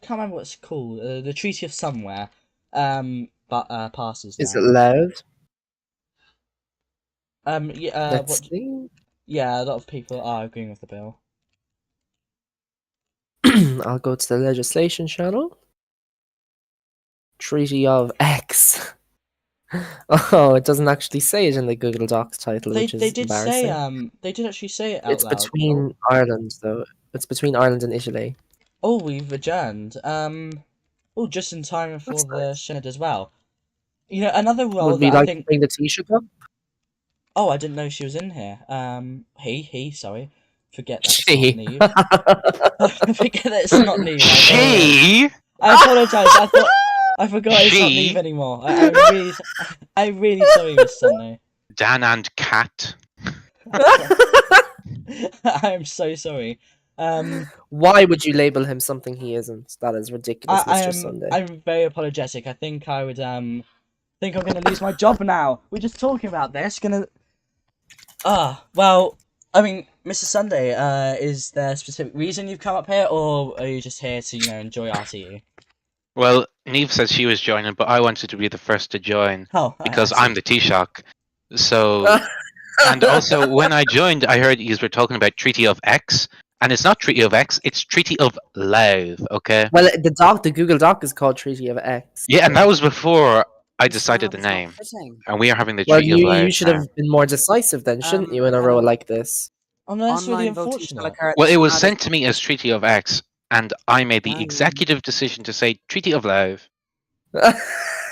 I can't remember what it's called, the Treaty of Somewhere, but passes Is it now. loud? Yeah, Let's see. yeah, a lot of people are agreeing with the bill. I'll go to the legislation channel. Treaty of X. Oh, it doesn't actually say it in the Google Docs title, They which they is did say embarrassing. they did actually say it out It's loud. Oh, between Ireland, though. It's between Ireland and Italy. oh, we've adjourned. Oh, just in time for That's the nice. Synod as well. Another role Would that we I like to think. bring the Taoiseach up? Oh, I didn't know she was in here. Sorry. Forget that it's not She. Neve. Forget that it's not Neve. I apologize. She, I apologize. I forgot it's not Neve she, anymore. I'm really sorry, Miss Sunday. Dan and Cat. I'm so sorry. Why would you label him something he isn't? That is I, ridiculous, I Mr. am Sunday. I'm very apologetic. I think I would think I'm gonna lose my job now. We're just talking about this. Well, I mean, Mr. Sunday, is there a specific reason you've come up here, or are you just here to, enjoy RTE? Well, Neve said she was joining, but I wanted to be the first to join Oh, because I see. I'm the Taoiseach. So, and also when I joined, I heard you were talking about Treaty of X, and it's not Treaty of X, it's Treaty of Louth. Okay. Well, the Google Doc is called Treaty of X. Yeah, and that was before I It's decided not- the it's not name, fitting. and we are having the Well, Treaty of you Louth should now. have been more decisive then, shouldn't you, in a row like this? Oh no, that's really Online voting shall unfortunate. occur at Well, the it was Senate. sent to me as Treaty of X, and I made the Right. executive decision to say Treaty of Louth.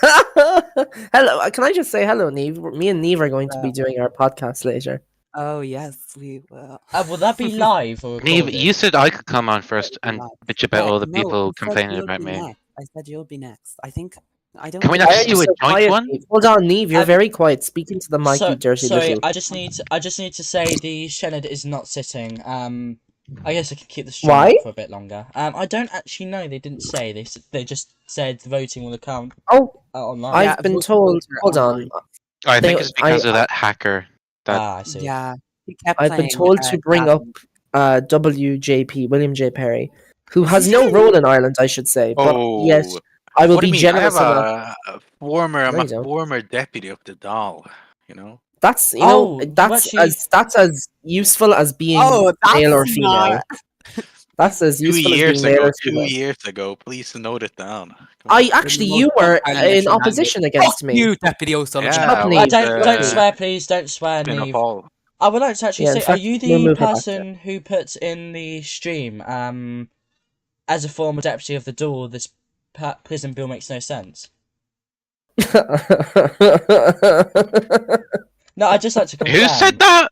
Hello, can I just say hello, Neve? Me and Neve are going to be doing our podcast later. Oh yes, we will. Will that be live or Neve, recorded? you said I could come on first and Live. bitch about all the no, people I said complaining you'll about be me. next. I said you'll be next. I think I don't. Can we think- not Why just are you do a so joint quiet, one? Neve? Hold on, Neve. You're Um, very quiet. Speaking to the mic, you dirty sorry, little. I just need to say the Shenard is not sitting. I guess I can keep the stream Why? up for a bit longer. I don't actually know. They didn't say. They just said the voting will account Oh, online. Yeah, I've been voting told. votes are Hold on. online. I think They- it's because of that hacker. That I see. Yeah, he kept I've been playing, told to bring up Gavin. WJP, William J. Perry, who has no role in Ireland, I should say. But yes, I will What do be you mean? I generous have enough. a former, No, you I'm a don't. former deputy of the Dáil, you know? That's Oh, that's actually- as useful as being Oh, that's male or not- female. That's as 2 useful as years being male ago, or 2 female. years ago, please note it down. Come I on. actually, most you were untimely in opposition against Fuck me. you, Deputy O'Sullivan. Yeah, Fuck I me. was, Don't swear, please. Don't swear, Fianna Neve. Fáil. I would like to actually Yeah, in say, are fact, you we'll the move her back person who puts in the stream, as a former deputy of the Dáil, this prison bill makes no sense? No, I'd just like to confirm. Who said that?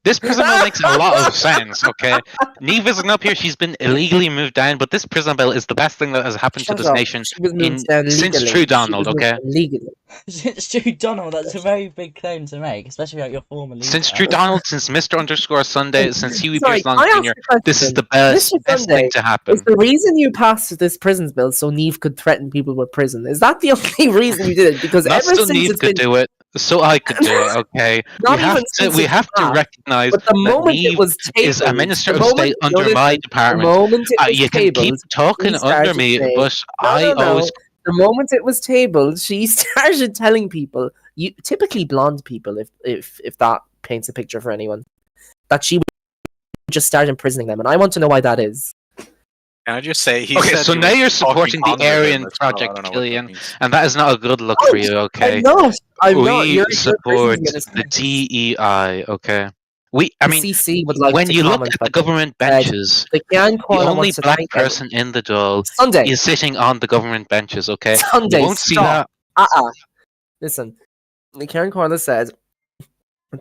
This prison bill makes a lot of sense, okay? Neve isn't up here, she's been illegally moved down, but this prison bill is the best thing that has happened Shut to this up. nation She was moved down since legally. True She Donald, was moved okay? down legally. It's Drew Donald. That's a very big claim to make, especially about your former leader. Since True Donald, since Mr. Underscore Sunday, since Huey Sorry, Pierce Long can I ask Jr., a this is question? the best Mr. thing Sunday, to happen. Is the reason you passed this prisons bill so Neve could threaten people with prison? Is that the only reason you did it? Because Not ever so since Neve it's could been do it, so I could do it, okay? Not we have even to, since we it's have to passed, recognize but the that moment Neve it was tabled, is a Minister the of moment, State no, under my listen, department. The moment it was You can tabled, keep talking she under started me, saying- but I always... The moment it was tabled, she started telling people, typically blonde people, if that paints a picture for anyone, that she would just start imprisoning them, and I want to know why that is. Can I just say, he Okay, said so he now was you're talking supporting the under them Aryan as well. I Project, don't know what that Killian, means. and that is not a good look Oh, for you, okay? I'm not. I'm we not. You're support prisons the minister. DEI, okay? I mean, CC would like when to you look comment, at the but government benches, the Gian the Corner only wants to black thank person in the Dáil Sunday. is sitting on the government benches, okay? Sunday, You won't see stop. that. Listen, Kieran Corley said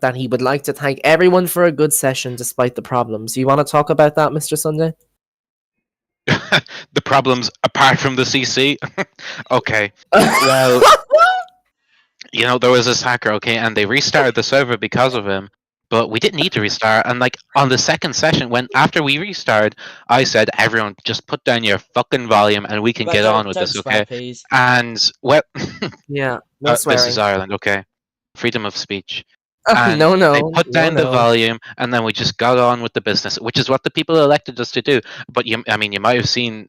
that he would like to thank everyone for a good session despite the problems. You want to talk about that, Mr. Sunday? The problems apart from the CC. Okay. Well, there was this hacker, okay, and they restarted the server because of him. But we didn't need to restart, and like on the second session, after we restarted, I said, "Everyone, just put down your fucking volume, and we can But get don't- on with don't this, swear, okay?" please. And well, Yeah, no this swearing. is Ireland, okay? Freedom of speech. And no, they put down the no. volume, and then we just got on with the business, which is what the people elected us to do. But you might have seen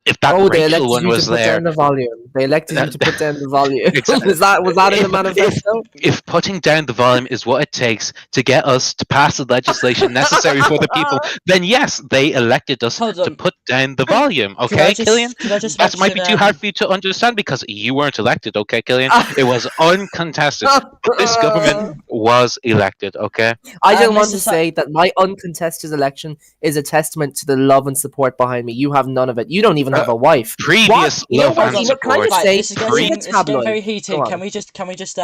if that Oh, they Rachel elected one you was to put there. down the volume. They elected you to put down the volume. Exactly. was that in the If- manifesto? If putting down the volume is what it takes to get us to pass the legislation necessary for the people, then yes, they elected us Hold to on. put down the volume. Could Okay, I just- Killian? could I just That might be mention, too hard for you to understand because you weren't elected, okay, Killian? It was uncontested. But this government was elected, okay? I just want Mr. to Sa- say that my uncontested election is a testament to the love and support behind me. You have none of it. You don't even have a wife. Previous You know love what? and Can I support. just say, this is Pre- getting tabloid. very heated. Go on. Can we just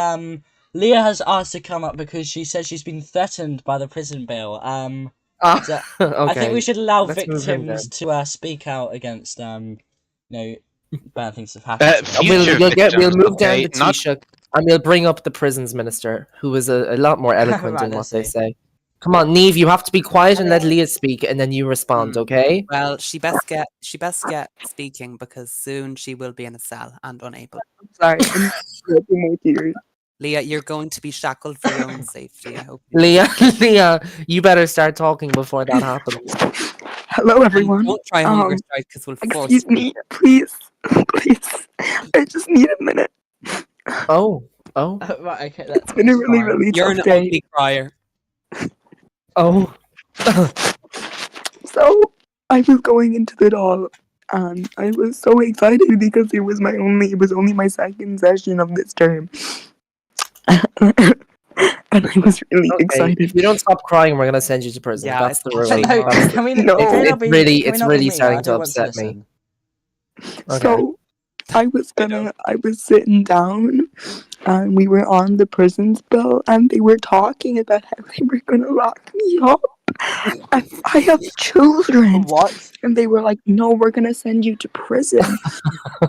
Leah has asked to come up because she says she's been threatened by the prison bill. So okay. I think we should allow Let's move him victims to speak out against bad things that have happened. to them. Future We'll victims, move down okay? to Not Taoiseach, and we'll bring up the prisons minister, who is a lot more eloquent Right, in what let's they see. say. Come on, Neve, you have to be quiet and let Leah speak, and then you respond, Mm. okay? Well, she best get speaking because soon she will be in a cell and unable. Sorry, I'm wiping my tears. Leah, you're going to be shackled for your own safety. I hope you know. Leah, Leah, you better start talking before that happens. Hello, And everyone. don't try hunger strike because we'll force Excuse me, please, please. I just need a minute. Oh. Right, okay, that's It's been a fine. really You're tough an day. ugly crier. Oh. So I was going into the doll, and I was so excited because it was only my second session of this term, and I was really Okay, excited. if you don't stop crying, we're gonna send you to prison. Yeah, That's the it's rule. fine. That's the- Can we? No. Can we It's not be? really- can we it's not be really me? starting I to do want upset me. listen. Okay. So I was sitting down, and we were on the prison bill, and they were talking about how they were gonna lock me up. And I have children, What? and they were like, "No, we're gonna send you to prison."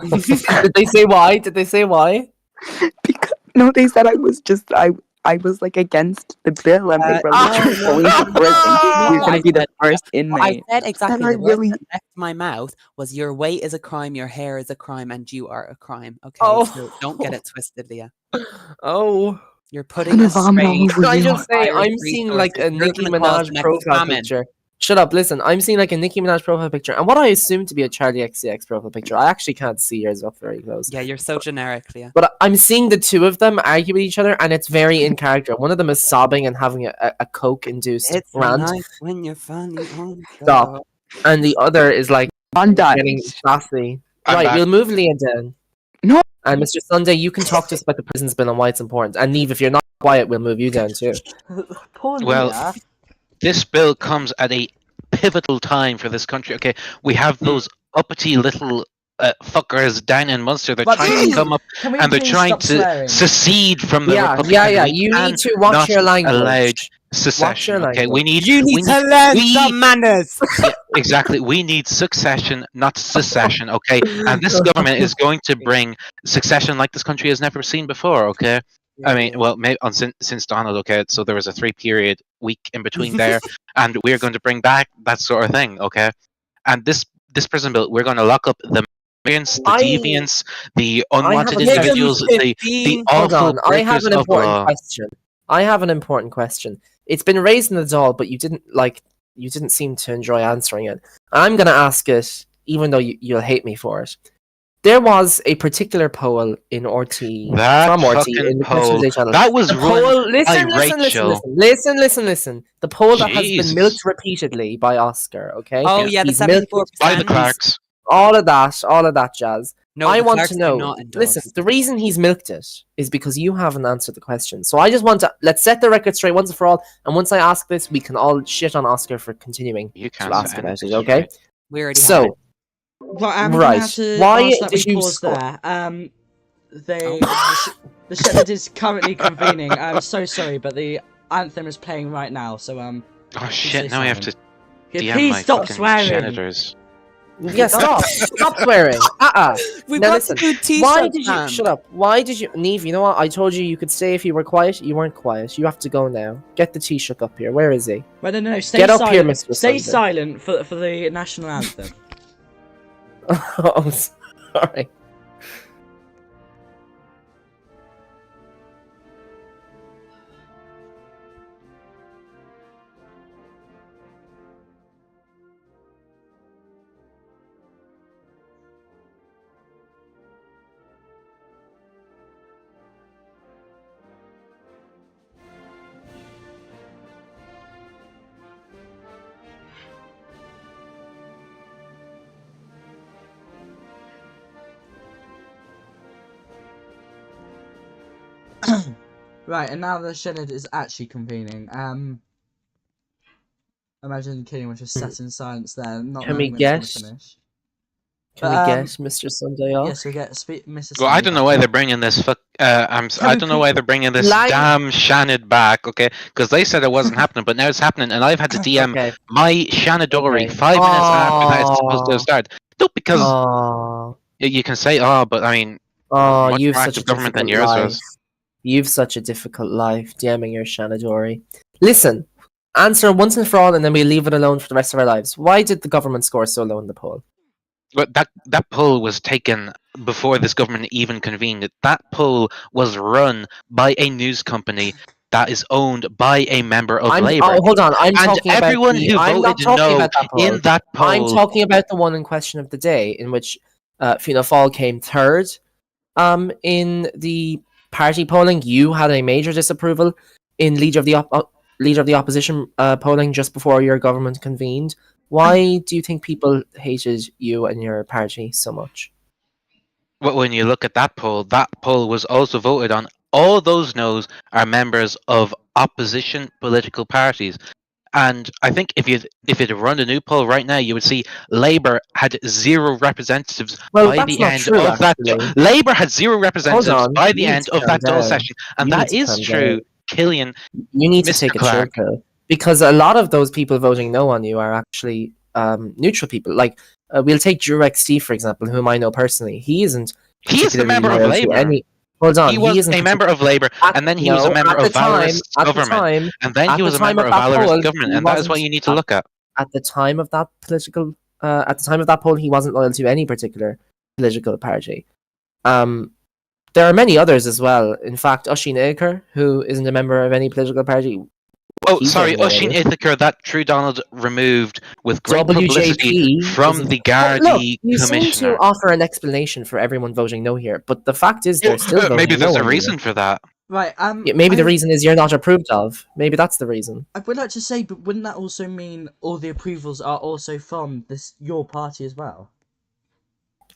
Did they say why? Did they say why? Because no, they said I was like against the bill, and they were like, No, "You're going to prison. You're gonna be the first What I inmate." said exactly. And I The words really- that left my mouth was your weight is a crime, your hair is a crime, and you are a crime. Okay, Oh. so don't get it twisted, Leah. Oh. You're putting a vomit all strain. over Can I you. just say, Irish I'm seeing like a resources. You're Nicki gonna cause Minaj the next profile famine. picture. Shut up, listen. I'm seeing like a Nicki Minaj profile picture, and what I assume to be a Charlie XCX profile picture. I actually can't see yours up very close. Yeah, you're so generic, Leah. But I'm seeing the two of them argue with each other, and it's very in character. One of them is sobbing and having a coke-induced It's rant, nice when you're funny on Stop. top. and the other is like On that. getting sassy. I'm Right, back. we'll move Leah down. No. And Mr. Sunday, you can talk to us about the prison's bill and why it's important. And Neve, if you're not quiet, we'll move you down too. Poor Well, Leah. This bill comes at a pivotal time for this country. Okay, we have those uppity little fuckers down in Munster. They're But trying please, to come up Can we and they're please trying stop to swearing? secede from the Yeah, Republic. yeah, and yeah. we You need to cannot watch your allow language. secession. your Okay, we language. need You need to learn some manners. yeah, exactly. We need succession, not secession. Okay, and this government is going to bring succession like this country has never seen before. Okay. I mean, well, maybe since Donald, okay, so there was a 3-period week in between there, and we're going to bring back that sort of thing, okay? And this prison bill, we're going to lock up the variants, the deviants, the unwanted have a individuals, the Hold awful on, I have breakers an of important law. question. I have an important question. It's been raised in the doll, but you didn't seem to enjoy answering it. I'm gonna ask it, even though you'll hate me for it. There was a particular poll in RT That from RT fucking in the poll. Christian Day channel. That was The run poll, by listen. The poll that has been Jesus. milked repeatedly by Oscar, okay? Oh yeah, the He's milked 74%. by the Clarks. all of that jazz. No, I the want Clarks to do know. not endorse. Listen, the reason he's milked it is because you haven't answered the question. So I just want to let's set the record straight once and for all. And once I ask this, we can all shit on Oscar for continuing You to can't ask say about it. anything, Okay. right? We already have So it. Well, I'm Right. gonna have to Why ask that did we you pause score? there. Oh. The Shepherd is currently convening. I'm so sorry, but the anthem is playing right now. So Oh stay shit! Now I have to Yeah, DM please my stop fucking swearing. janitors. yeah, stop swearing. We've Now got listen, to do t-shirts, why did you man. shut up? Why did you, Neve? You know what? I told you you could stay if you were quiet. You weren't quiet. You have to go now. Get the Taoiseach up here. Where is he? Well, no. Stay Get up silent. here, Mr. Stay Sunday. silent for the national anthem. I'm sorry. Right, and now the Shepherd is actually convening. Imagine Killian was just sat in silence there, not Can we knowing when it's guess? gonna finish. Can we But, guess Mr. Sunday off? Yes, we get Mr. Well, I Sunday don't know back. why they're bringing this I we don't know put- why they're bringing this Line- damn Shannon back, okay? Because they said it wasn't happening, but now it's happening, and I've had to DM Okay. my Shanadori Okay. 5 minutes after that it's supposed to Aw. have started. No, because Oh, you can say, oh, but I mean, much you've more such a active government than difficult yours life. was. You've such a difficult life, DMing your Shanadori. Listen, Answer once and for all, and then we leave it alone for the rest of our lives. Why did the government score so low in the poll? But that poll was taken before this government even convened. That poll was run by a news company that is owned by a member of Labour. Hold on. I'm And talking about everyone who I'm not voted talking no about that poll. in that I'm poll, talking about the one in question of the day, in which Fianna Fáil came third. In the party polling, you had a major disapproval in leader of the opposition polling just before your government convened. Why do you think people hated you and your party so much? but when you look at that poll was also voted on. All those no's are members of opposition political parties. And I think if you'd run a new poll right now, you would see Labour had 0 representatives Well, by that's the not end true, of that. actually. Labour had 0 Hold representatives on, by you the need end to of calm that dull down. session, and You need that to is calm true. down. Killian, You need to Mr. take a chill Clark. pill, because a lot of those people voting no on you are actually neutral people. Like we'll take Jurek Steve, for example, whom I know personally. He isn't He is the particularly member of loyal to Labour. any. Hold on, He was isn't a member of Labour, and then he was a member at the of time. Valorist's At the government, time, and then he at was the a time member of of that Valorist's poll, government, he and that is what wasn't. you need to look at. At the time of that political, at the time of that poll, he wasn't loyal to any particular political party. There are many others as well. In fact, Oisin Aker, who isn't a member of any political party. Oh, He's sorry, voting no Oisin on you. Ithaca, that True Donald removed with great publicity WJP from isn't. the Well, look, Gardaí you seem to commissioner. offer an explanation for everyone voting no here, but the fact is they're still voting Maybe there's no a on you. reason for that. Right. Yeah, maybe the reason is you're not approved of. Maybe that's the reason. I would like to say, but wouldn't that also mean all the approvals are also from your party as well?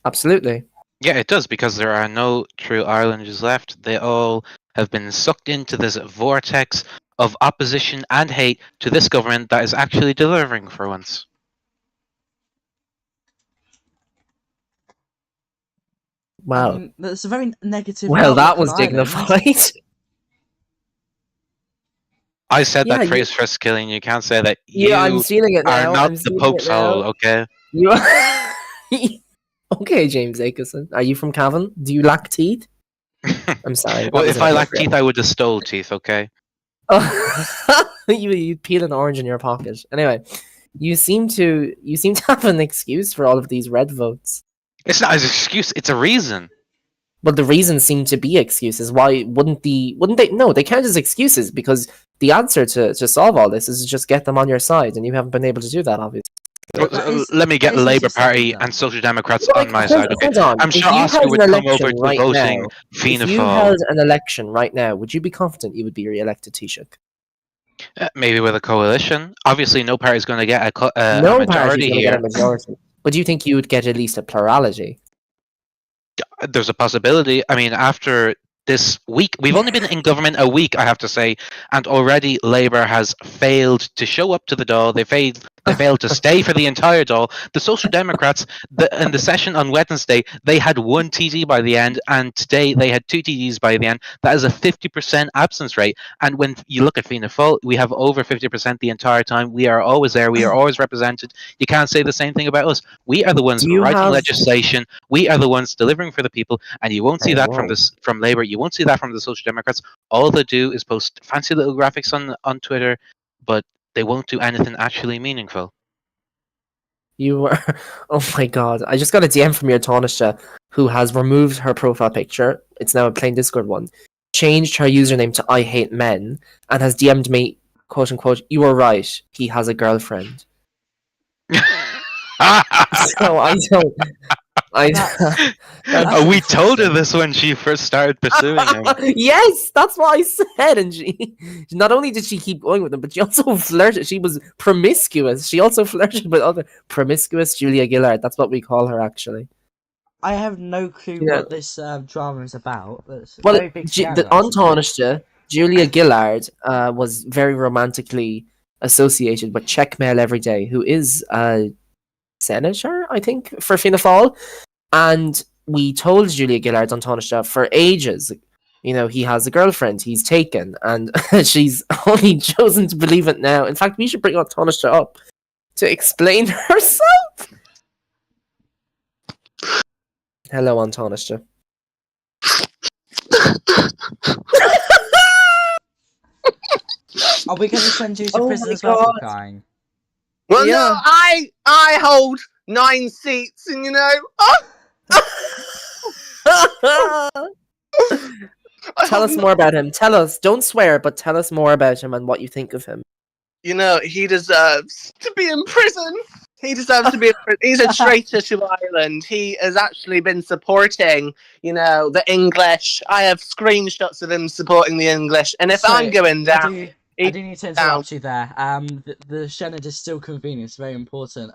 Absolutely. Yeah, it does, because there are no true Irelanders left. They all have been sucked into this vortex of opposition and hate to this government that is actually delivering for once. Wow. I mean, that's a very negative. Well, that outlook was on Ireland. dignified. I said Yeah, that phrase first, Killian. You can't say that. Yeah, I'm You stealing it are now. not I'm the stealing Pope's it now. hole, okay? You Okay, James Akerson. Are you from Cavan? Do you lack teeth? I'm sorry. Well, That was if I lacked inappropriate. teeth, I would have stole teeth, okay? Oh, you peel an orange in your pocket. Anyway, you seem to have an excuse for all of these red votes. It's not an excuse, it's a reason. But the reasons seem to be excuses. Why wouldn't they? No, they count as excuses because the answer to solve all this is to just get them on your side, and you haven't been able to do that, obviously. Let me get that is Labour easier said than Party done. and Social Democrats Like, on my side, okay? hold on. I'm If sure you Oscar held would an come over election to right voting now, Fianna if you Fáil. held an election right now, would you be confident you would be re-elected, Taoiseach? Maybe with a coalition. Obviously, no party's going to get a No party's majority going to get here. a majority. But do you think you would get at least a plurality? There's a possibility. I mean, after this week, we've only been in government a week, I have to say, and already Labour has failed to show up to the Dáil. They failed to stay for the entire Dáil. The Social Democrats, in the session on Wednesday, they had 1 TD by the end, and today they had 2 TDs by the end. That is a 50% absence rate. And when you look at Fianna Fáil, we have over 50% the entire time. We are always there. We are always represented. You can't say the same thing about us. We are the ones Do you writing have- legislation. We are the ones delivering for the people, and you won't see Very that well. from Labour. You won't see that from the Social Democrats. All they do is post fancy little graphics on Twitter, but they won't do anything actually meaningful. You were. Oh my god. I just got a DM from your Taoiseach who has removed her profile picture. It's now a plain Discord one. Changed her username to I hate men and has DM'd me, quote unquote, you were right. He has a girlfriend. So I don't. We told her this when she first started pursuing him. Yes, that's what I said. And she not only did she keep going with him, but she also flirted. She was promiscuous. She also flirted with other promiscuous Julia Gillard. That's what we call her, actually. I have no clue Yeah. what this drama is about. But it's a Well, very big scandal, on I suppose. Taoiseach, Julia Gillard was very romantically associated with Checkmail Everyday, who is a senator, I think, for Fianna Fáil. And we told Julia Gillard on Taoiseach for ages, he has a girlfriend, he's taken, and she's only chosen to believe it now. In fact, we should bring on Taoiseach up to explain herself. Hello, on Taoiseach. Are we going to send you to Oh prison my as well for God. crying? Well, Yeah. no, I hold 9 seats, and you know, I Tell hold us more about him. Tell us. Don't swear, but tell us more about him and what you think of him. You know, he deserves to be in prison. He deserves to be in prison. He's a traitor to Ireland. He has actually been supporting, you know, the English. I have screenshots of him supporting the English. And if I'm Sorry, going I down, do. I he's do need to down. interrupt you there. The Senate is still convening. It's very important.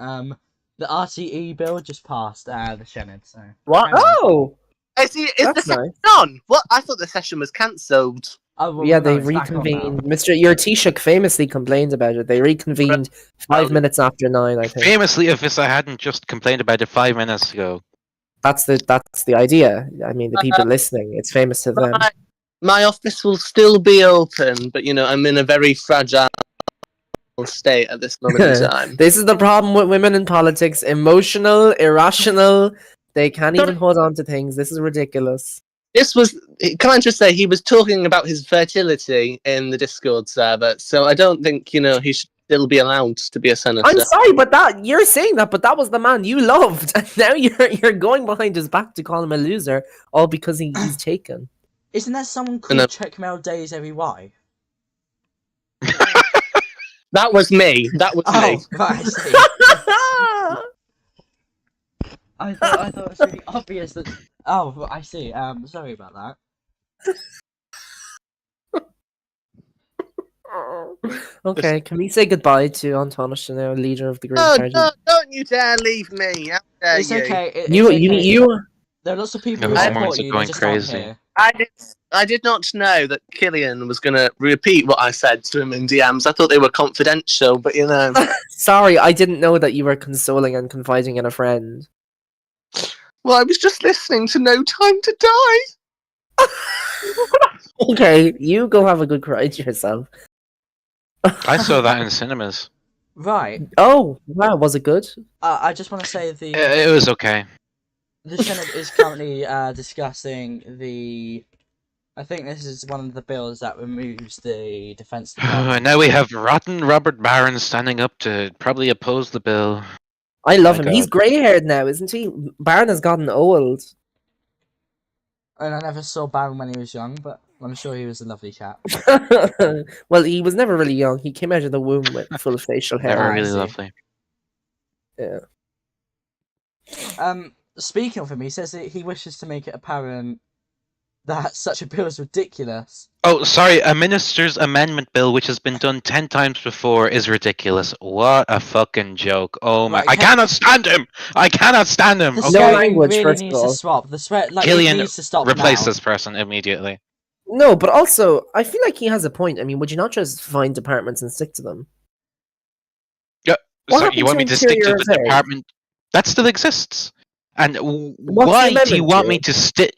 The RTE bill just passed. The Senate. So. What? Carry on. Oh, Is the that's session nice. on? What? I thought the session was cancelled. Oh well, Yeah, no, they it's back on now. reconvened. Mr. Your Taoiseach famously complained about it. They reconvened 5 minutes after 9, I think. Famously, if I hadn't just complained about it 5 minutes ago. That's the idea. I mean, the people listening, it's famous to them. My office will still be open, but you know, I'm in a very fragile state at this moment in time. This is the problem with women in politics. Emotional, irrational. They can't even hold on to things. This is ridiculous. This was, can I just say, he was talking about his fertility in the Discord server, so I don't think, you know, he should still be allowed to be a senator. I'm sorry, but you're saying that, but that was the man you loved, and now you're going behind his back to call him a loser, all because he's taken. Isn't there someone called Checkmail Days Every Wife? That was me. That was me. Right, I see. I thought it was really obvious that. Oh, I see. Sorry about that. Okay, can we say goodbye to Antonis now, leader of the Green No, Party? don't you dare leave me. How dare It's you? okay. You. There are lots of people No, who the support hormones are you. They going just aren't crazy. here. I did not know that Killian was going to repeat what I said to him in DMs. I thought they were confidential, but you know. Sorry, I didn't know that you were consoling and confiding in a friend. Well, I was just listening to No Time to Die. Okay, you go have a good cry to yourself. I saw that in cinemas. Right. Oh, wow, was it good? I just want to say It was okay. the Senate is currently discussing the. I think this is one of the bills that removes the defense department. And now we have rotten Robert Barron standing up to probably oppose the bill. I love My him. He's God. grey-haired now, isn't he? Baron has gotten old. And I never saw Baron when he was young, but I'm sure he was a lovely chap. Well, he was never really young. He came out of the womb with full facial They hair. were I really see. lovely. Yeah. Speaking of him, he says that he wishes to make it apparent that such a bill is ridiculous. Oh, sorry, a minister's amendment bill, which has been done 10 times before, is ridiculous. What a fucking joke. Oh my... Right, I cannot stand him! I cannot stand him! The Okay, No swearing language, really first of needs to all. swap. The swear, like, Killian, it needs to stop replace now. this person immediately. No, but also, I feel like he has a point. I mean, would you not just find departments and stick to them? Yeah, What so happened you want to me to stick to Interior the Affairs? department that still exists? And What's the why do you amendment want to me it? to stick...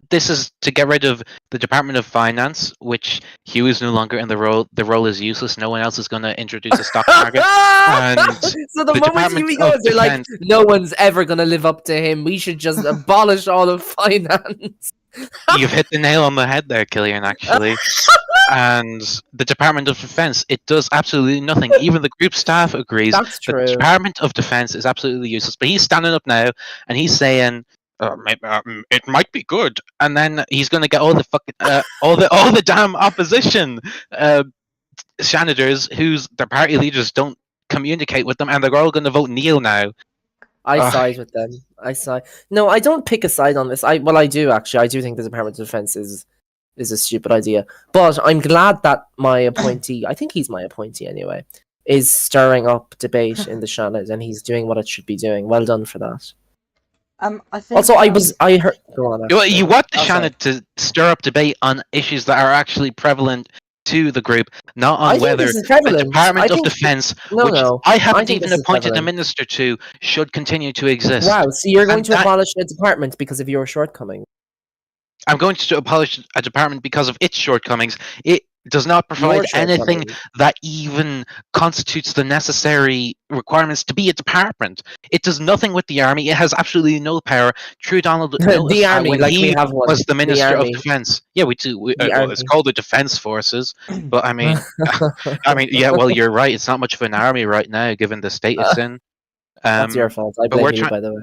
This is to get rid of the Department of Finance, which Hugh is no longer in the role. The role is useless. No one else is going to introduce a stock market. And So the the moment Department Huey of goes, they're like, Defense- no one's ever going to live up to him. We should just abolish all of finance. You've hit the nail on the head there, Killian, actually. And the Department of Defense, it does absolutely nothing. Even the group staff agrees That's that the true. Department of Defense is absolutely useless. But he's standing up now and he's saying, it might be good, and then he's going to get all the fucking all the damn opposition senators whose their party leaders don't communicate with them, and they're all going to vote Neil now. I side with them. I side. No, I don't pick a side on this. I do actually. I do think the Department of Defense is a stupid idea. But I'm glad that my appointee, I think he's my appointee anyway, is stirring up debate in the Senate, and he's doing what it should be doing. Well done for that. I think. Also, I heard. Go on. Well, you want the Oh, sorry. Shannon to stir up debate on issues that are actually prevalent to the group, not I on think whether this is the prevalent. Department I of think- Defense, No, which no. I I haven't think even this is appointed a prevalent. minister to, should continue to exist. Wow, so you're going And to that- abolish a department because of your shortcomings? I'm going to abolish a department because of its shortcomings. It does not provide Your anything shortcomings. that even constitutes the necessary requirements to be a department. It does nothing with the army. It has absolutely no power. True Donald The noticed that army, when like we he have one. was the The Minister of army. Defense. Yeah, we do. The Well, it's army. called the Defense Forces, but I mean, yeah. Well, you're right. It's not much of an army right now, given the state it's in. That's your fault. I But we're blame you, trying. by the way.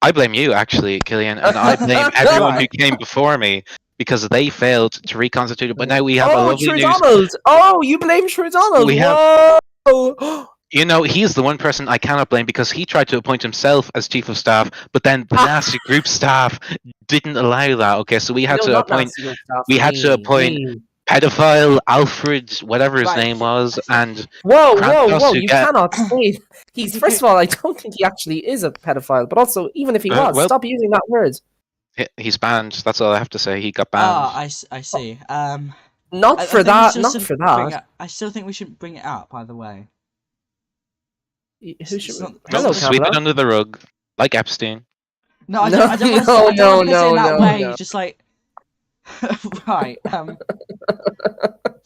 I blame you, actually, Killian, and I blame everyone who Right. came before me because they failed to reconstitute it. But now we have a Oh, lovely True news. Donald! Oh, you blame True Donald! We have- Whoa! You know, he's the one person I cannot blame because he tried to appoint himself as chief of staff, but then the nasty group staff didn't allow that. Okay, so we had No, to not appoint. nasty group staff. We had to appoint pedophile Alfred, whatever his Right, name was, and Whoa, Krampus whoa! who You get- cannot say he's. First of all, I don't think he actually is a pedophile. But also, even if he was, well- stop using that word. he's banned. That's all I have to say. He got banned. I see. Not I for think we that. still Not should for bring that. I still think we should bring it up. By the way, Who should? It's not- No, Hello, sweep it Kamala. under the rug, like Epstein. no, I No, don't. I don't want to no, say, I don't want to say no, in that no, way. no. Just like right. I think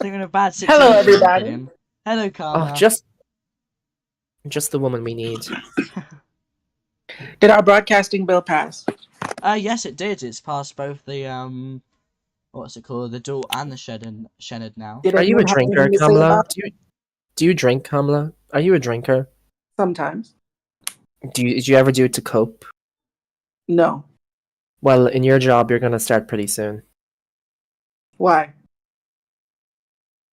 we're in a bad situation. Hello, everybody. Killian. Hello, Oh, Karma. just the woman we need. Did our broadcasting bill pass? Yes, it did. It's passed both the what's it called, the dual and the Shened now. Did Are you a anyone have drinker, anything to say Kamala? about it? Do you drink, Kamala? Are you a drinker? Sometimes. Did you ever do it to cope? No. Well, in your job, you're gonna start pretty soon. Why?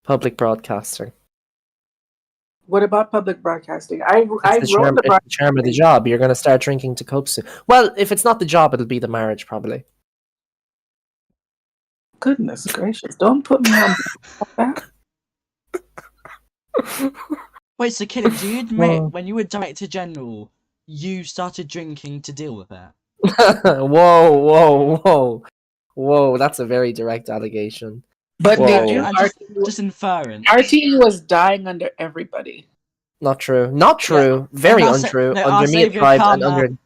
Public broadcasting. What about public broadcasting? I It's wrote the charm, the it's the charm of the job. You're gonna start drinking to cope soon. Well, if it's not the job, it'll be the marriage, probably. Goodness gracious! Don't put me on that. Wait, so Killian, do you admit Well- when you were Director General, you started drinking to deal with it? Whoa! That's a very direct allegation. But Whoa. they do. I'm just inferring. Our team was dying under everybody. Not true. Not true. Very our sa- untrue. no, our Under me, it saviour thrived, and Karma, under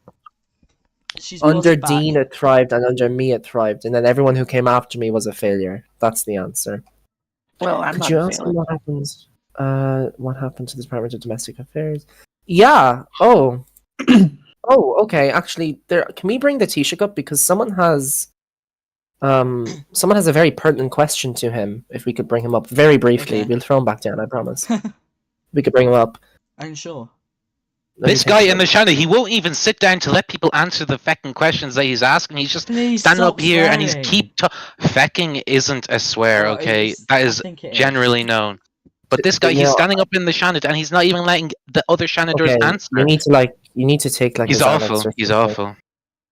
She's brought under it back. Dean, it thrived, and under me, it thrived. And then everyone who came after me was a failure. That's the answer. Well, I'm Could not you ask me feeling. what happens? What happened to the Department of Domestic Affairs? Yeah. Oh. Oh. Okay. Actually, there. Can we bring the Taoiseach up because someone has a very pertinent question to him. If we could bring him up very briefly, Okay. we'll throw him back down. I promise. We could bring him up. I'm sure. Let me This think guy about in the channel, he won't even sit down to let people answer the fecking questions that he's asking. He's just Please standing stop up here and he's swearing. fecking isn't a swear, Well, okay? it's- That I is think it is. generally known. But this guy, You he's know, standing up in the Shannon and he's not even letting the other Shannoners Okay, answer. you need to take like He's a Xanax awful. or He's something. awful.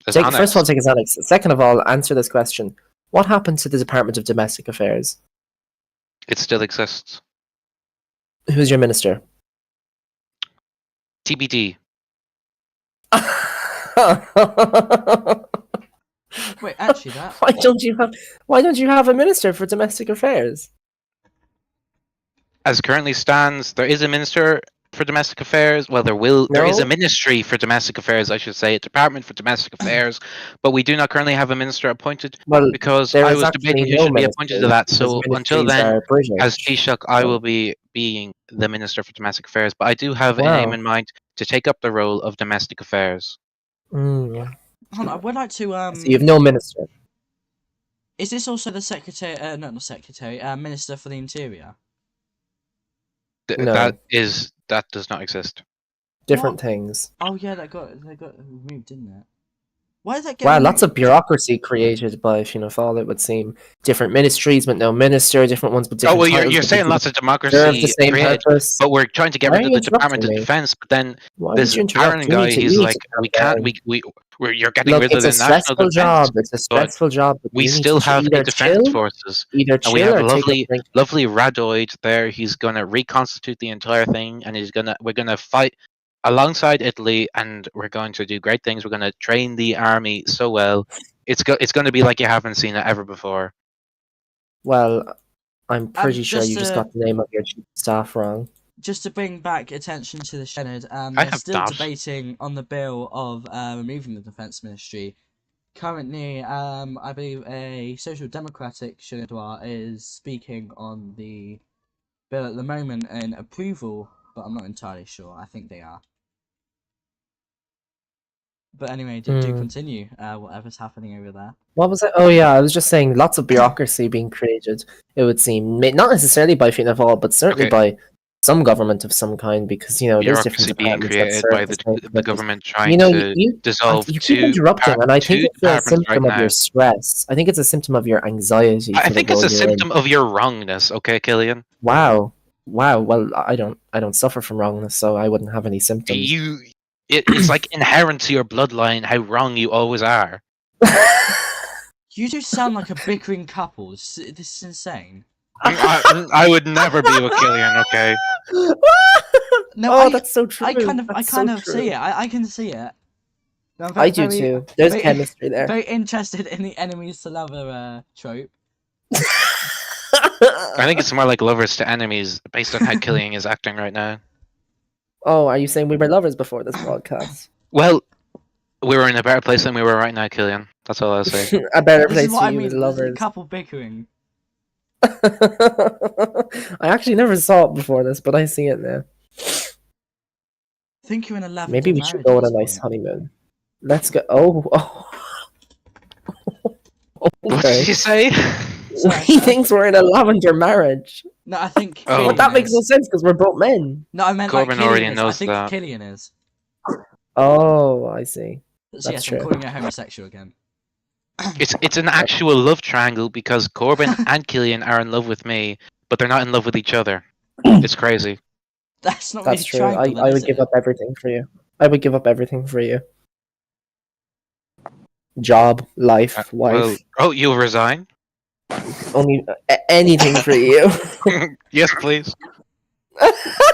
His First of all, Xanax. take a Xanax. Second of all, answer this question: what happened to the Department of Domestic Affairs? It still exists. Who's your minister? TBD. Wait, actually, that. Why don't you have a minister for domestic affairs? As currently stands, there is a minister for domestic affairs. Well, there is a No. ministry for domestic affairs, I should say, a department for domestic affairs, but we do not currently have a minister appointed Well, because there I is was actually debating who no should be appointed to ministry, that. because So until ministries then, are British. as Taoiseach, I So- will be being the minister for domestic affairs. But I do have a name Wow. in mind to take up the role of domestic affairs. Mm. Hold on, I would like to. So you have no minister. Is this also the secretary? No, not secretary. Minister for the Interior. No. That does not exist. Different What? things. Oh yeah, that got removed, didn't it? Why did that get Wow, removed? lots of bureaucracy created by Fianna Fáil, it would seem. Different ministries with no minister, different ones with different Oh well, titles, you're but saying they lots of serve democracy the same created, purpose. but we're trying to get Why rid are of you the Department of interrupting me? Defense. But then Why this did you interrupt? Aaron guy, he's like, we can't, you're getting Look, rid of it's a the national stressful defense. job. It's a stressful job. But We you need still to have either a defense chill, forces, either and we chill have or a take a drink. lovely Radoid there. He's gonna reconstitute the entire thing, and we're gonna fight alongside Italy, and we're going to do great things. We're gonna train the army so well. It's going to be like you haven't seen it ever before. Well, I'm pretty sure just you just to- got the name of your chief of staff wrong. Just to bring back attention to the Shened, I they're have still that. debating on the bill of removing the defence ministry. currently, I believe a Social Democratic Shinadwa is speaking on the bill at the moment in approval, but I'm not entirely sure. I think they are. But anyway, do continue. Whatever's happening over there. What was it? Oh yeah, I was just saying lots of bureaucracy being created, it would seem. Not necessarily by Fianna Fáil, but certainly Okay. by some government of some kind, because, there's different Bureaucracy being departments that created serve by the same the purpose. government trying to dissolve You keep interrupting, and I think two it's a departments right symptom of your now. stress. I think it's a symptom of your anxiety I for the think it's role a you're in. symptom of your wrongness, okay, Killian? Wow. Well, I don't suffer from wrongness, so I wouldn't have any symptoms. It's like inherent to your bloodline how wrong you always are. You do sound like a bickering couple. This is insane. I would never be with Killian, okay? No, that's so true. I kind of see it. I can see it. No, I do too. There's chemistry there. Very interested in the enemies to lover trope. I think it's more like lovers to enemies based on how Killian is acting right now. Oh, are you saying we were lovers before this podcast? Well, we were in a better place than we were right now, Killian. That's all I'll say. A better This place is what for I you mean. as There's a lovers. couple bickering. I actually never saw it before this, but I see it now. I think you're in a lavender Maybe we marriage should go at on a this nice point. honeymoon. Let's go. Oh. What did you say? He thinks we're in a lavender marriage. No, I think. Oh. But that makes no sense because we're both men. No, I meant Corbin like already Killian is. knows I think that. Killian is. Oh, I see. So yes, true. I'm calling her homosexual again. It's an actual love triangle because Corbin and Killian are in love with me, but they're not in love with each other. It's crazy. That's not That's really true. triangle, I then, would is give it? up everything for you. I would give up everything for you. Job, life, wife, You'll resign? only anything for you. Yes, please.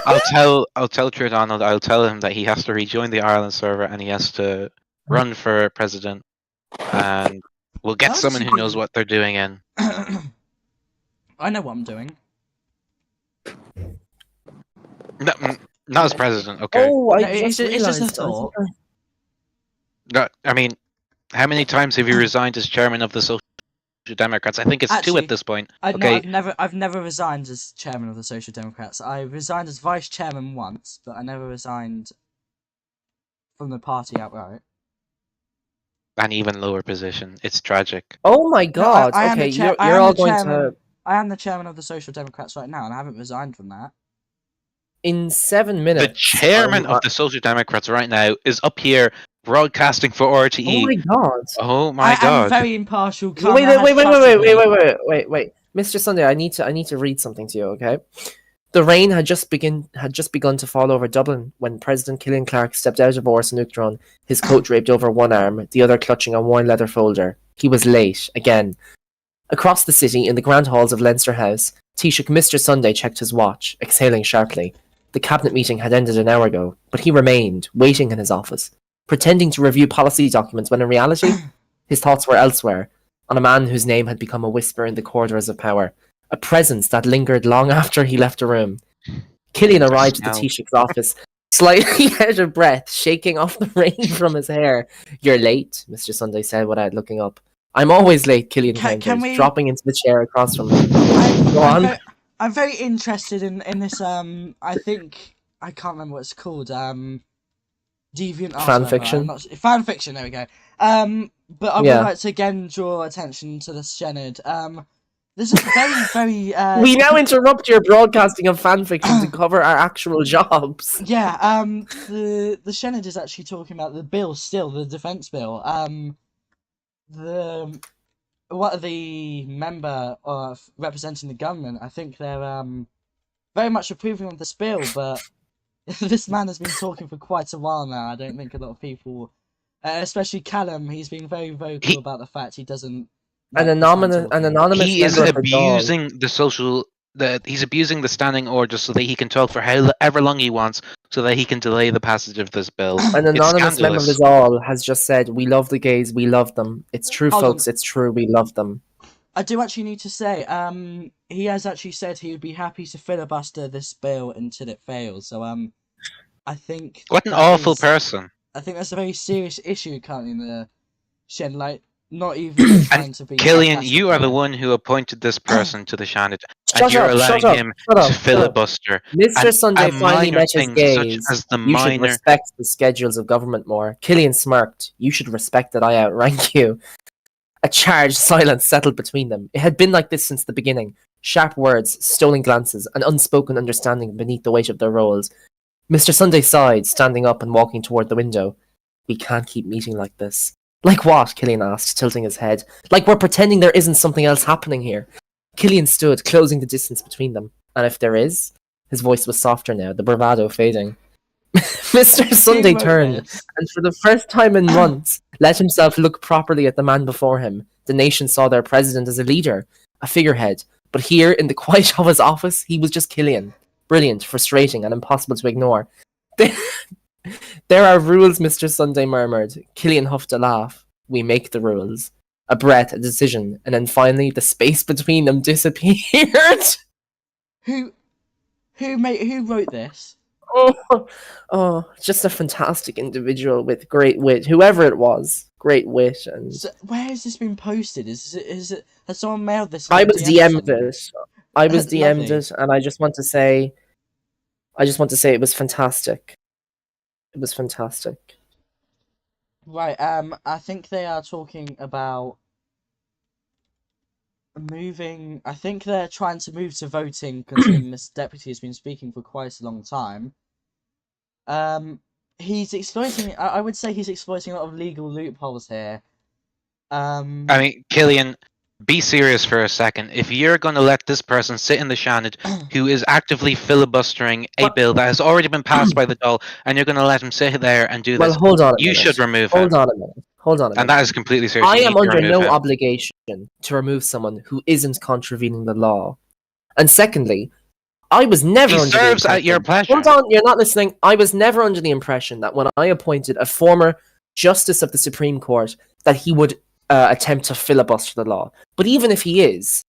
I'll tell True Donald. I'll tell him that he has to rejoin the Ireland server and he has to run for president, and we'll get How does someone he who do knows it? what they're doing in. I know what I'm doing. No, not as president, okay? Oh, I No, it's just just a realized. thought. No, I mean, how many times have you resigned as chairman of the Social Democrats? I think it's two Actually, at this point. No, Okay, I've never resigned as chairman of the Social Democrats. I resigned as vice chairman once, but I never resigned from the party outright. an even lower position. It's tragic. Oh my god. I am Okay, the chair- I you're am all the going chairman. to. I am the chairman of the Social Democrats right now, and I haven't resigned from that. In 7 The minutes. chairman of the Social Democrats right now is up here broadcasting for RTE. Oh my god. Oh my I am god. very impartial. Wait, Carmen has trusted me. wait. Mr. Sunday, I need to read something to you, okay? The rain had just begun to fall over Dublin when President Killian Clark stepped out of Oris Nuchtron, his coat draped over one arm, the other clutching a worn leather folder. He was late, again. Across the city, in the grand halls of Leinster House, Taoiseach Mr. Sunday checked his watch, exhaling sharply. The cabinet meeting had ended an hour ago, but he remained, waiting in his office, pretending to review policy documents when in reality, his thoughts were elsewhere, on a man whose name had become a whisper in the corridors of power, a presence that lingered long after he left the room. Killian arrived at the Taoiseach's office, slightly out of breath, shaking off the rain from his hair. "You're late," Mr. Sunday said without looking up. "I'm always late," Killian countered, dropping into the chair across from me. Go on. I'm very interested in this. I think I can't remember what it's called. Deviant art. Fan fiction. Fan fiction. There we go. But I would like to again draw attention to the Shenard. This is very. We now interrupt your broadcasting of fanfiction to cover our actual jobs. Yeah. The Shenard is actually talking about the bill still, the defence bill. The member of representing the government, I think they're very much approving of this bill, but this man has been talking for quite a while now. I don't think a lot of people, especially Callum, he's been very vocal about the fact he doesn't. An anonymous He is member of the abusing the social. He's abusing the standing order so that he can talk for however long he wants, so that he can delay the passage of this bill. An anonymous member of It's the all has just said, "We love the gays, we love them. It's true, folks. It's true, we love them." I do actually need to say, he has actually said he would be happy to filibuster this bill until it fails. So, I think what an awful person. I think that's a very serious issue currently in the Shen. Like, not even trying to be Killian, sarcastic you are the here. one who appointed this person to the Shannon, and Shut you're up, shut allowing up, him shut to up, shut up. filibuster. Mr. And Sunday a finally minor met his thing such gaze. as the You should minor. respect the schedules of government more. Killian smirked. You should respect that I outrank you. A charged silence settled between them. It had been like this since the beginning. Sharp words, stolen glances, an unspoken understanding beneath the weight of their roles. Mr. Sunday sighed, standing up and walking toward the window. We can't keep meeting like this. Like what? Killian asked, tilting his head. Like we're pretending there isn't something else happening here. Killian stood, closing the distance between them. And if there is? His voice was softer now, the bravado fading. Mr. Sunday wrote turned, this? and for the first time in months, let himself look properly at the man before him. The nation saw their president as a leader, a figurehead. But here, in the quiet of his office, he was just Killian. Brilliant, frustrating, and impossible to ignore. There are rules, Mr. Sunday murmured. Killian huffed a laugh. We make the rules. A breath, a decision, and then finally the space between them disappeared. Who wrote this? Just a fantastic individual with great wit. Whoever it was, great wit, and So, where has this been posted? Is it has someone mailed this? in I a was DM or DM'd something? it. I was DM'd Lovely. it, and I just want to say it was fantastic. It was fantastic. Right. I think they are talking about moving. I think they're trying to move to voting, considering this deputy has been speaking for quite a long time. He's exploiting. I would say he's exploiting a lot of legal loopholes here. I mean, Killian, be serious for a second. If you're going to let this person sit in the Shannon who is actively filibustering a What? bill that has already been passed by the Dáil, and you're going to let him sit there and do Well, this, hold on a you minute. should remove Hold him. on a minute. Hold on a minute. And that is completely serious. I You am need to under remove no him. obligation to remove someone who isn't contravening the law. And secondly, I was never He under serves the at your impression. pleasure. Hold on, you're not listening. I was never under the impression that when I appointed a former justice of the Supreme Court, that he would attempt to filibuster the law. But even if he is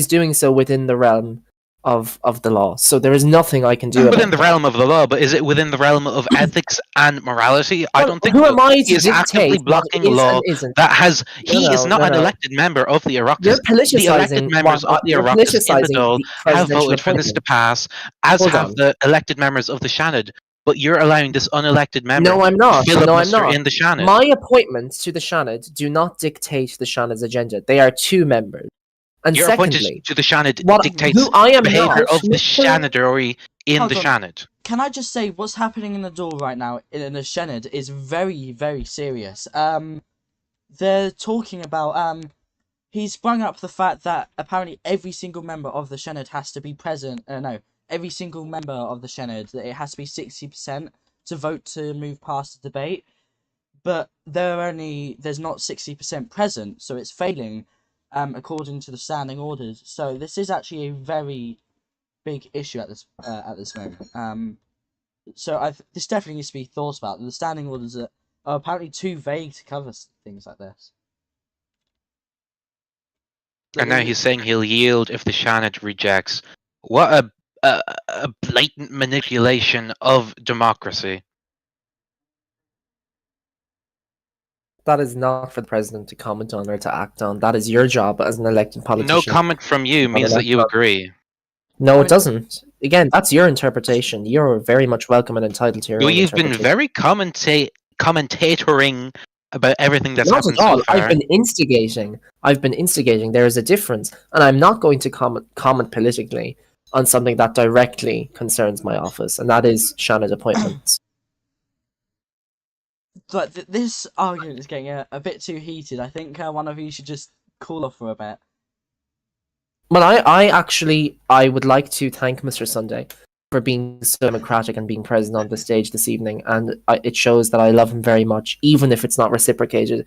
doing so within the realm of the law. So there is nothing I can do Within about the realm of the law, but is it within the realm of ethics and morality? I don't think who so. am I He to is actively dictate what blocking is law and isn't? that has. He is not an No. elected member of the You're Oireachtas. The elected politicizing members of the you're Oireachtas in the politicizing Dáil the have presidential voted for this to appointment. pass, as Hold have on. the elected members of the Shannon. But you're allowing this unelected member No, I'm to not. No, I'm filibuster not. in the Shannon. My appointments to the Shannon do not dictate the Shannon's agenda. They are two members. And You're appointed secondly, to the Shannon dictates who I the am behaviour not. of the Shannonry in Hold the on. Shannon. Can I just say what's happening in the door right now in the Shenard is very, very serious. They're talking about he's sprung up the fact that apparently every single member of the Shenard has to be present. No, every single member of the Shenard, that it has to be 60% to vote to move past the debate. But there's not 60% present, so it's failing, according to the standing orders. So this is actually a very big issue at this moment. So this definitely needs to be thought about. The standing orders are apparently too vague to cover things like this. And now he's saying he'll yield if the Shannon rejects. What a blatant manipulation of democracy. That is not for the president to comment on or to act on. That is your job as an elected politician. No comment from you means that you agree. No, it doesn't. Again, that's your interpretation. You're very much welcome and entitled to your Well, own you've been interpretation. very commentatoring about everything that's Not happened at all. so far. I've been instigating. There is a difference, and I'm not going to comment politically on something that directly concerns my office, and that is Shannon's appointments. But this argument is getting a bit too heated. I think one of you should just cool off for a bit. Well, I would like to thank Mr. Sunday for being so democratic and being present on the stage this evening, and it shows that I love him very much, even if it's not reciprocated.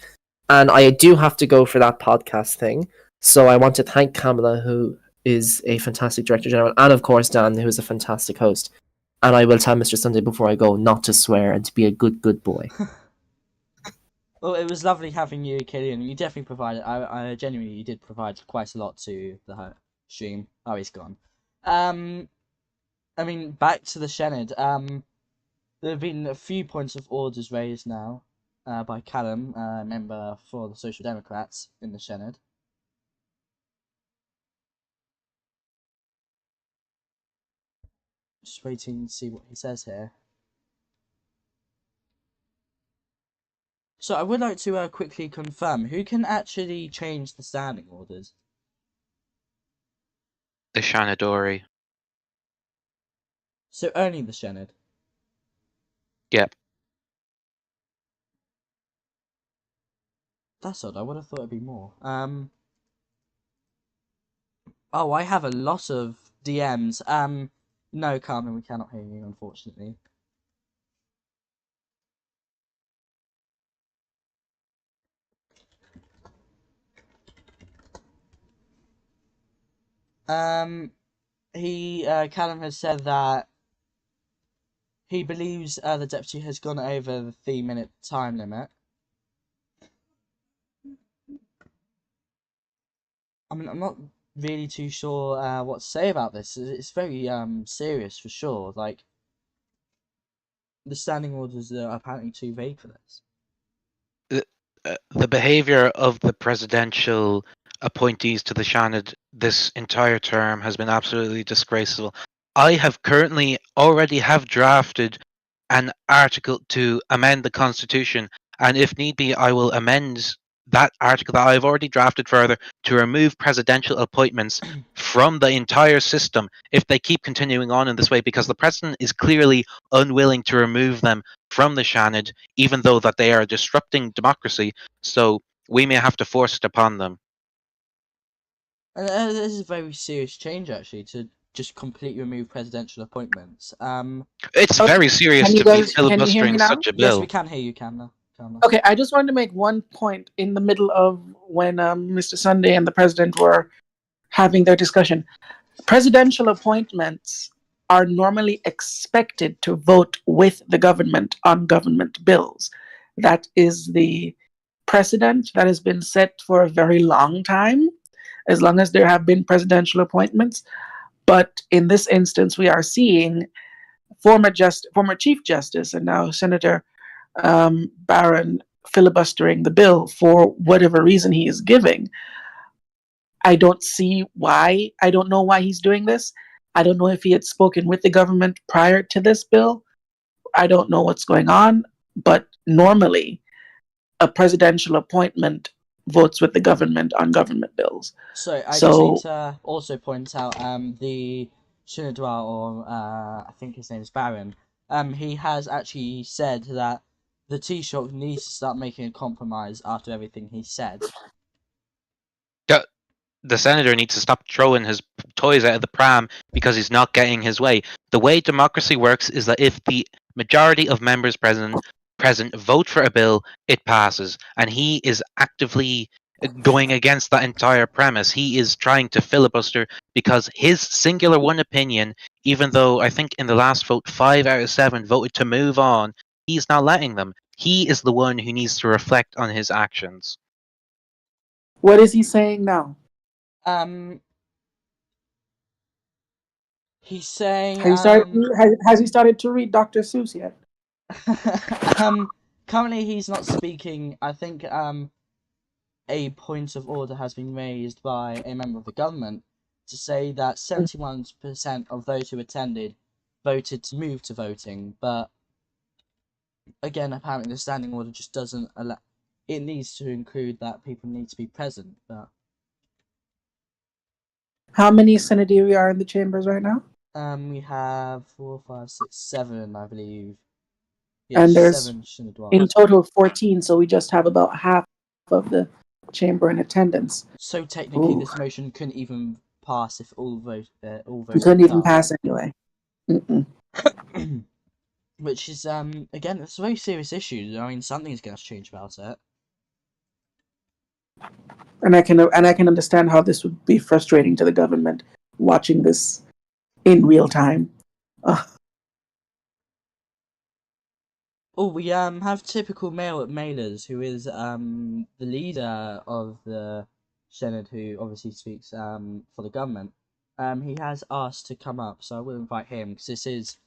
And I do have to go for that podcast thing, so I want to thank Kamala, who is a fantastic Director General, and of course Dan, who is a fantastic host. And I will tell Mr. Sunday before I go not to swear and to be a good boy. Well, it was lovely having you, Killian. You definitely provided. I genuinely, you did provide quite a lot to the stream. Oh, he's gone. I mean, back to the Shenard. There have been a few points of orders raised now. by Callum, member for the Social Democrats in the Senate. Just waiting to see what he says here. So I would like to quickly confirm, who can actually change the standing orders? The Shanadori. So only the Senate. Yep. That's odd. I would have thought it'd be more. Oh, I have a lot of DMs. No, Carmen, we cannot hear you, unfortunately. Callum has said that he believes the deputy has gone over the 3-minute time limit. I mean, I'm not really too sure what to say about this. It's very serious for sure. Like, the standing orders are apparently too vague for this. The behavior of the presidential appointees to the Shanad this entire term has been absolutely disgraceful. I have currently already have drafted an article to amend the constitution, and if need be, I will amend that article that I've already drafted further to remove presidential appointments from the entire system if they keep continuing on in this way, because the president is clearly unwilling to remove them from the Shanad, even though that they are disrupting democracy. So we may have to force it upon them. And this is a very serious change, actually, to just completely remove presidential appointments. It's Okay, very serious can you to be guys can you hear me filibustering now? such a Yes, we bill. can hear you, Camna. Okay, I just wanted to make one point in the middle of when Mr. Sunday and the president were having their discussion. Presidential appointments are normally expected to vote with the government on government bills. That is the precedent that has been set for a very long time, as long as there have been presidential appointments. But in this instance, we are seeing former Chief Justice and now Senator Barron filibustering the bill for whatever reason he is giving. I don't see why. I don't know why he's doing this. I don't know if he had spoken with the government prior to this bill. I don't know what's going on. But normally, a presidential appointment votes with the government on government bills. So I just So need to also point out the Shinadwa, or I think his name is Baron. He has actually said that the Taoiseach needs to start making a compromise after everything he said. The senator needs to stop throwing his toys out of the pram because he's not getting his way. The way democracy works is that if the majority of members present vote for a bill, it passes, and he is actively going against that entire premise. He is trying to filibuster because his singular one opinion, even though I think in the last vote 5 out of 7 voted to move on, he's not letting them. He is the one who needs to reflect on his actions. what is he saying now? He's saying Has he started to read Dr. Seuss yet? currently he's not speaking. I think a point of order has been raised by a member of the government to say that 71% of those who attended voted to move to voting, but again, apparently the standing order just doesn't allow. It needs to include that people need to be present, but How many Senatiri are in the chambers right now? we have 4, 5, 6, 7, I believe. And Yes, there's 7 Shinadwas. in total 14, so we just have about half of the chamber in attendance. So technically, Ooh. this motion couldn't even pass if all voted. We couldn't even pass anyway. Mm-mm. Which is again, it's a very serious issue. I mean, something's going to change about it. And I can understand how this would be frustrating to the government watching this in real time. Oh, we have typical male at Mailers, who is the leader of the Senate, who obviously speaks for the government. He has asked to come up, so I will invite him because it's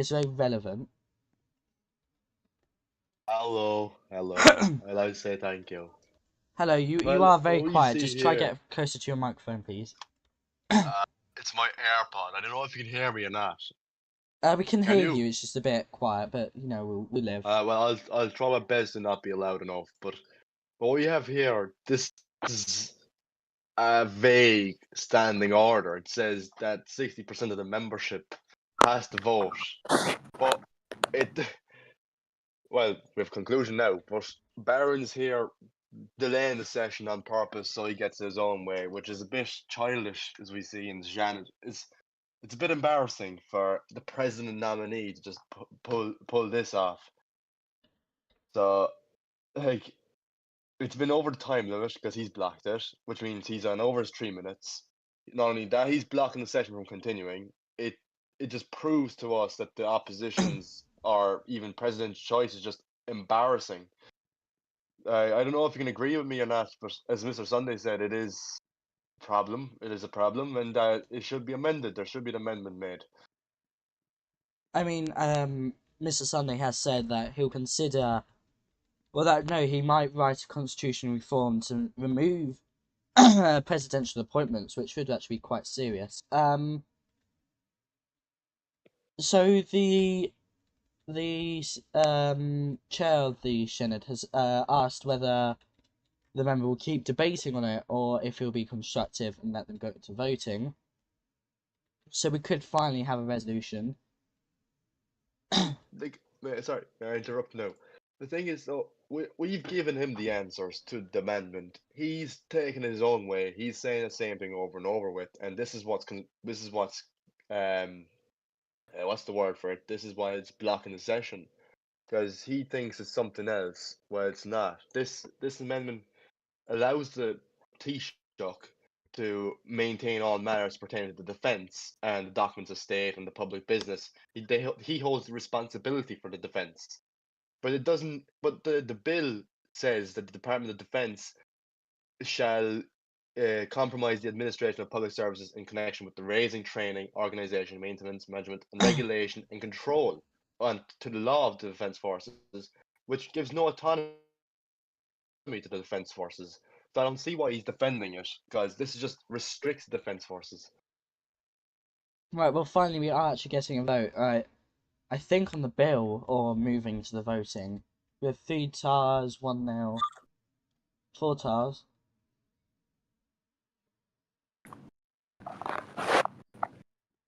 very relevant. Hello, hello. I'd like to say thank you. Hello, you Well, are very what we quiet. see Just try here, get closer to your microphone, please. it's my AirPod. I don't know if you can hear me or not. We can Can hear you? you. It's just a bit quiet, but we'll live. Well, I'll try my best to not be loud enough. But what we have here, this is a vague standing order. It says that 60% of the membership has to vote, but it. Well, we have conclusion now. But Barron's here delaying the session on purpose so he gets his own way, which is a bit childish, as we see in Janet. It's a bit embarrassing for the president nominee to just pull this off. So, like, it's been over the time limit because he's blocked it, which means he's on over his 3 minutes. Not only that, he's blocking the session from continuing. It just proves to us that the opposition's or even president's choice is just embarrassing. I don't know if you can agree with me or not, but as Mr. Sunday said, it is problem. It is a problem, and it should be amended. There should be an amendment made. I mean, Mr. Sunday has said that he'll consider. Well, that no, he might write a constitutional reform to remove presidential appointments, which would actually be quite serious. So the chair of the Senate has asked whether the member will keep debating on it or if he'll be constructive and let them go to voting. So we could finally have a resolution. Sorry, may I interrupt now? The thing is, though, we've given him the answers to the amendment. He's taken it his own way. He's saying the same thing over and over with, and what's the word for it? This is why it's blocking the session, because he thinks it's something else. Well, it's not. This amendment allows the Taoiseach to maintain all matters pertaining to the defence and the documents of state and the public business. He holds the responsibility for the defence, but it doesn't. But the bill says that the Department of Defence shall compromise the administration of public services in connection with the raising, training, organisation, maintenance, management, and regulation and control on to the law of the defence forces, which gives no autonomy to the defence forces. So I don't see why he's defending it, because this just restricts the defence forces. Right, well, finally we are actually getting a vote. Right, I think on the bill, or moving to the voting, we have 3 tars, 1 nil, 4 tars.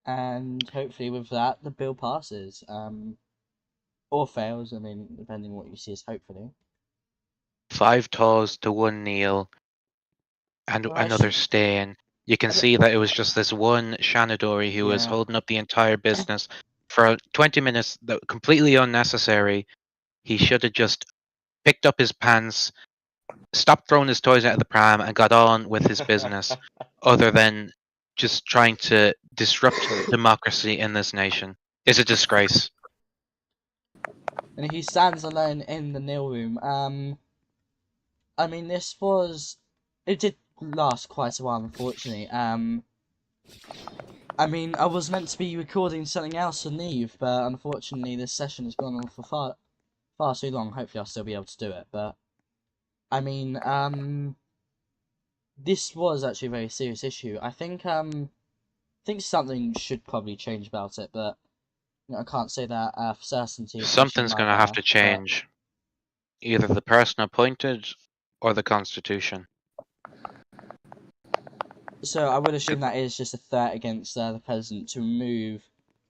And hopefully with that, the bill passes. Or fails, I mean, depending on what you see as hopefully. 5 toes to 1 kneel, and Well, another staying. You can see that it was just this one Shanadori who was Yeah. holding up the entire business for 20 minutes. That completely unnecessary. He should have just picked up his pants, stopped throwing his toys out of the pram, and got on with his business. Other than just trying to disrupt democracy in this nation. It's a disgrace. And he stands alone in the nil room. I mean, it did last quite a while, unfortunately. I mean, I was meant to be recording something else and leave, but unfortunately this session has gone on for far too long. Hopefully I'll still be able to do it, but I mean, this was actually a very serious issue. I think something should probably change about it, but I can't say that for certainty. Something's going to have to change. Either the person appointed or the Constitution. So I would assume that is just a threat against the president to remove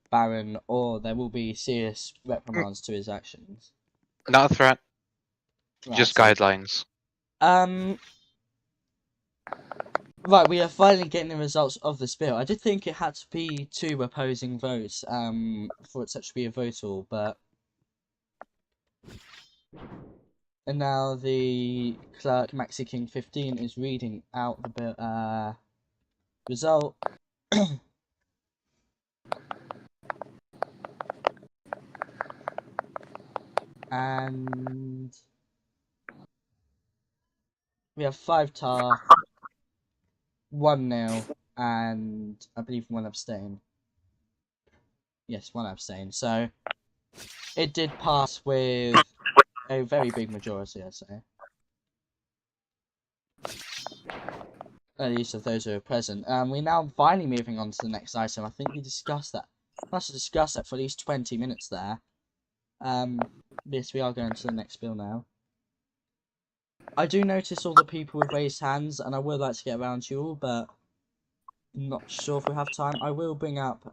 Barron, or there will be serious reprimands to his actions. Not a threat. Right, Just so, guidelines. Right, we are finally getting the results of this bill. I did think it had to be 2 opposing votes, for it to actually be a vote all, but... And now the clerk, Maxi King 15, is reading out the bill, result. And... we have 5 tar, 1 nil, and I believe 1 abstain. Yes, 1 abstain. So it did pass with a very big majority, I'd say. At least of those who are present. We're now finally moving on to the next item. I think we discussed that. Must have discussed that for at least 20 minutes there. Yes, we are going to the next bill now. I do notice all the people with raised hands, and I would like to get around to you all, but not sure if we have time. I will bring up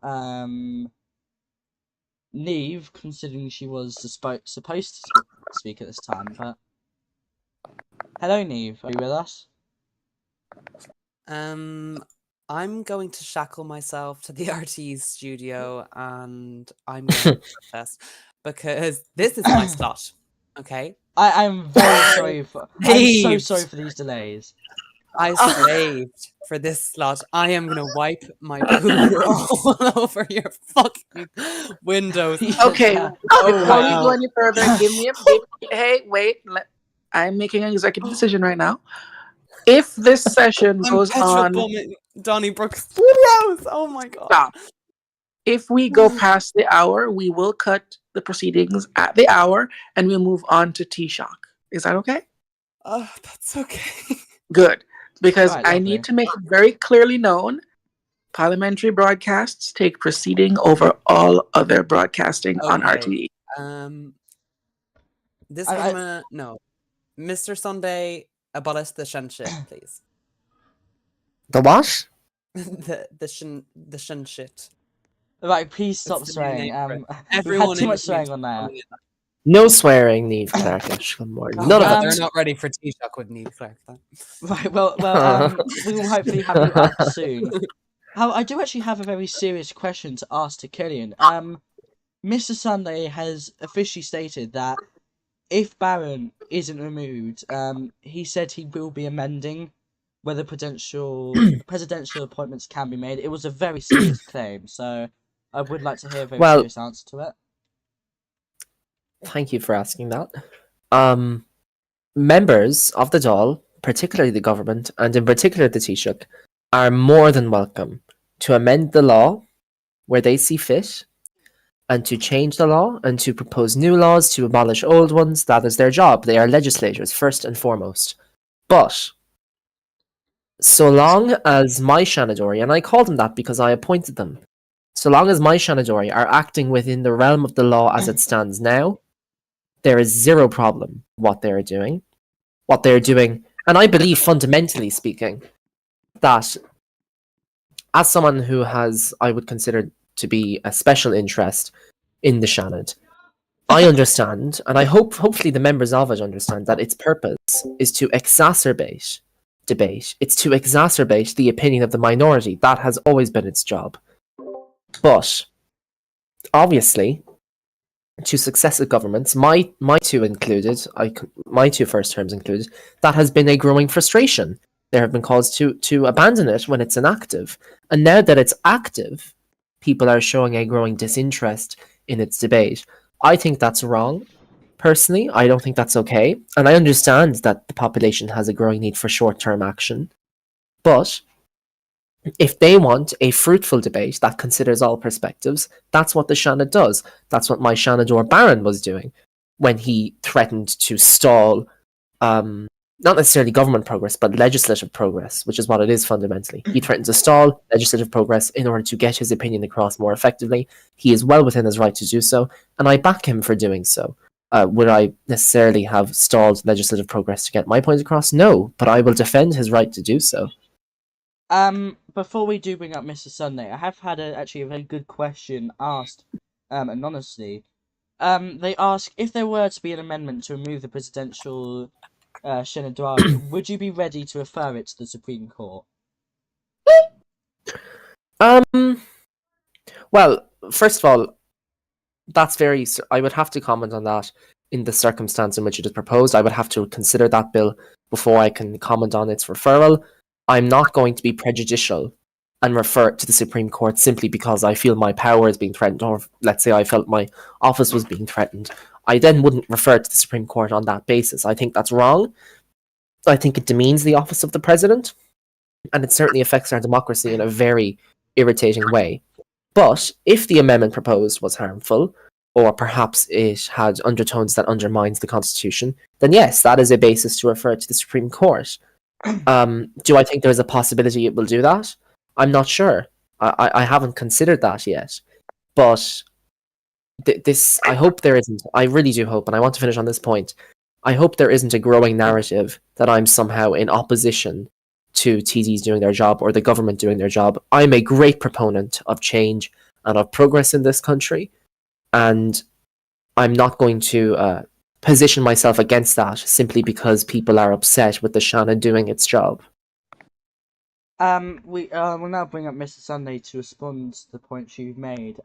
Neve, considering she was supposed to speak at this time. But hello, Neve. Are you with us? I'm going to shackle myself to the RT studio, and I'm going to protest because this is my slot. Okay. I'm very sorry for. I'm so sorry for these delays. I slaved for this slot. I am gonna wipe my poo all over your fucking windows. Okay, Yeah. before we go any further, hey, wait. I'm making an executive decision right now. If this session goes on, Donnybrook Studios. Oh my god! Stop. If we go past the hour, we will cut the proceedings at the hour, and we'll move on to T-Shock. Is that okay? That's okay. Good, because Right, I lovely. need to make it very clearly known: parliamentary broadcasts take proceeding over all other broadcasting on Okay. RTE. This I- government, no, Mr. Sunday, abolish the shin shit, please. The what? the shin shit. Right, please stop the new swearing. name for it. We've Everyone had too in much the swearing community on there. is calling No swearing, Neve Clarkish. Good morning. it that. None of They're it. not ready for T-Shock with Neve Clark. Right, well, we will hopefully have you up soon. I do actually have a very serious question to ask to Killian. Mr. Sunday has officially stated that if Baron isn't removed, he said he will be amending whether presidential appointments can be made. It was a very serious claim, so I would like to hear a very Well- serious answer to it. Thank you for asking that. Members of the Dáil, particularly the government, and in particular the Taoiseach, are more than welcome to amend the law where they see fit, and to change the law, and to propose new laws, to abolish old ones. That is their job. They are legislators, first and foremost. But so long as my Shanadori, and I call them that because I appointed them, so long as my Shanadori are acting within the realm of the law as it stands now, there is zero problem what they're doing. And I believe, fundamentally speaking, that as someone who has, I would consider to be a special interest in the Shanad, I understand, and I hope hopefully the members of it understand, that its purpose is to exacerbate debate. It's to exacerbate the opinion of the minority. That has always been its job. But obviously, to successive governments, my two included, my two first terms included, that has been a growing frustration. There have been calls to abandon it when it's inactive, and now that it's active, people are showing a growing disinterest in its debate. I think that's wrong. Personally, I don't think that's okay, and I understand that the population has a growing need for short-term action, but if they want a fruitful debate that considers all perspectives, that's what the Shanad does. That's what my Shanador Baron was doing when he threatened to stall, not necessarily government progress, but legislative progress, which is what it is fundamentally. He threatened to stall legislative progress in order to get his opinion across more effectively. He is well within his right to do so, and I back him for doing so. Would I necessarily have stalled legislative progress to get my point across? No, but I will defend his right to do so. Before we do bring up Mr. Sunday, I have had actually a very good question asked, anonymously. They ask, if there were to be an amendment to remove the presidential Shenadwari, would you be ready to refer it to the Supreme Court? Well, first of all, that's very. I would have to comment on that in the circumstance in which it is proposed. I would have to consider that bill before I can comment on its referral. I'm not going to be prejudicial and refer it to the Supreme Court simply because I feel my power is being threatened, or let's say I felt my office was being threatened. I then wouldn't refer it to the Supreme Court on that basis. I think that's wrong. I think it demeans the office of the president, and it certainly affects our democracy in a very irritating way. But if the amendment proposed was harmful, or perhaps it had undertones that undermines the Constitution, then yes, that is a basis to refer to the Supreme Court. Do I think there's a possibility it will do that? I'm not sure. I haven't considered that yet. But this, I hope there isn't. I really do hope, and I want to finish on this point. I hope there isn't a growing narrative that I'm somehow in opposition to TDs doing their job or the government doing their job. I'm a great proponent of change and of progress in this country, and I'm not going to position myself against that simply because people are upset with the Shannon doing its job. We will now bring up Mr. Sunday to respond to the points you've made.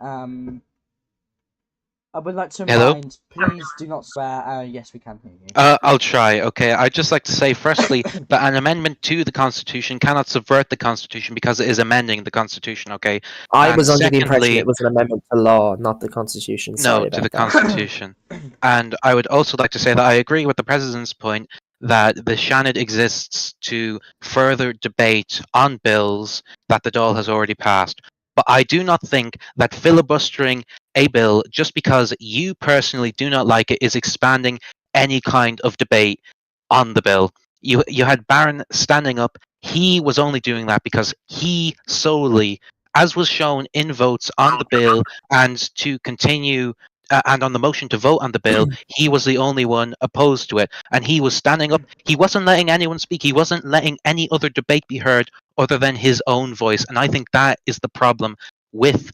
I would like to Hello? remind, please do not swear. Yes, we can hear you. I'll try. Okay, I'd just like to say, firstly, that an amendment to the Constitution cannot subvert the Constitution because it is amending the Constitution. Okay. I And was under the impression secondly, it was an amendment to law, not the Constitution. no, Sorry to about the that. Constitution. And I would also like to say that I agree with the President's point that the Shannon exists to further debate on bills that the Dáil has already passed. But I do not think that filibustering a bill just because you personally do not like it is expanding any kind of debate on the bill. You had Barron standing up. He was only doing that because he solely, as was shown in votes on the bill and to continue and on the motion to vote on the bill, he was the only one opposed to it. And he was standing up. He wasn't letting anyone speak. He wasn't letting any other debate be heard other than his own voice. And I think that is the problem with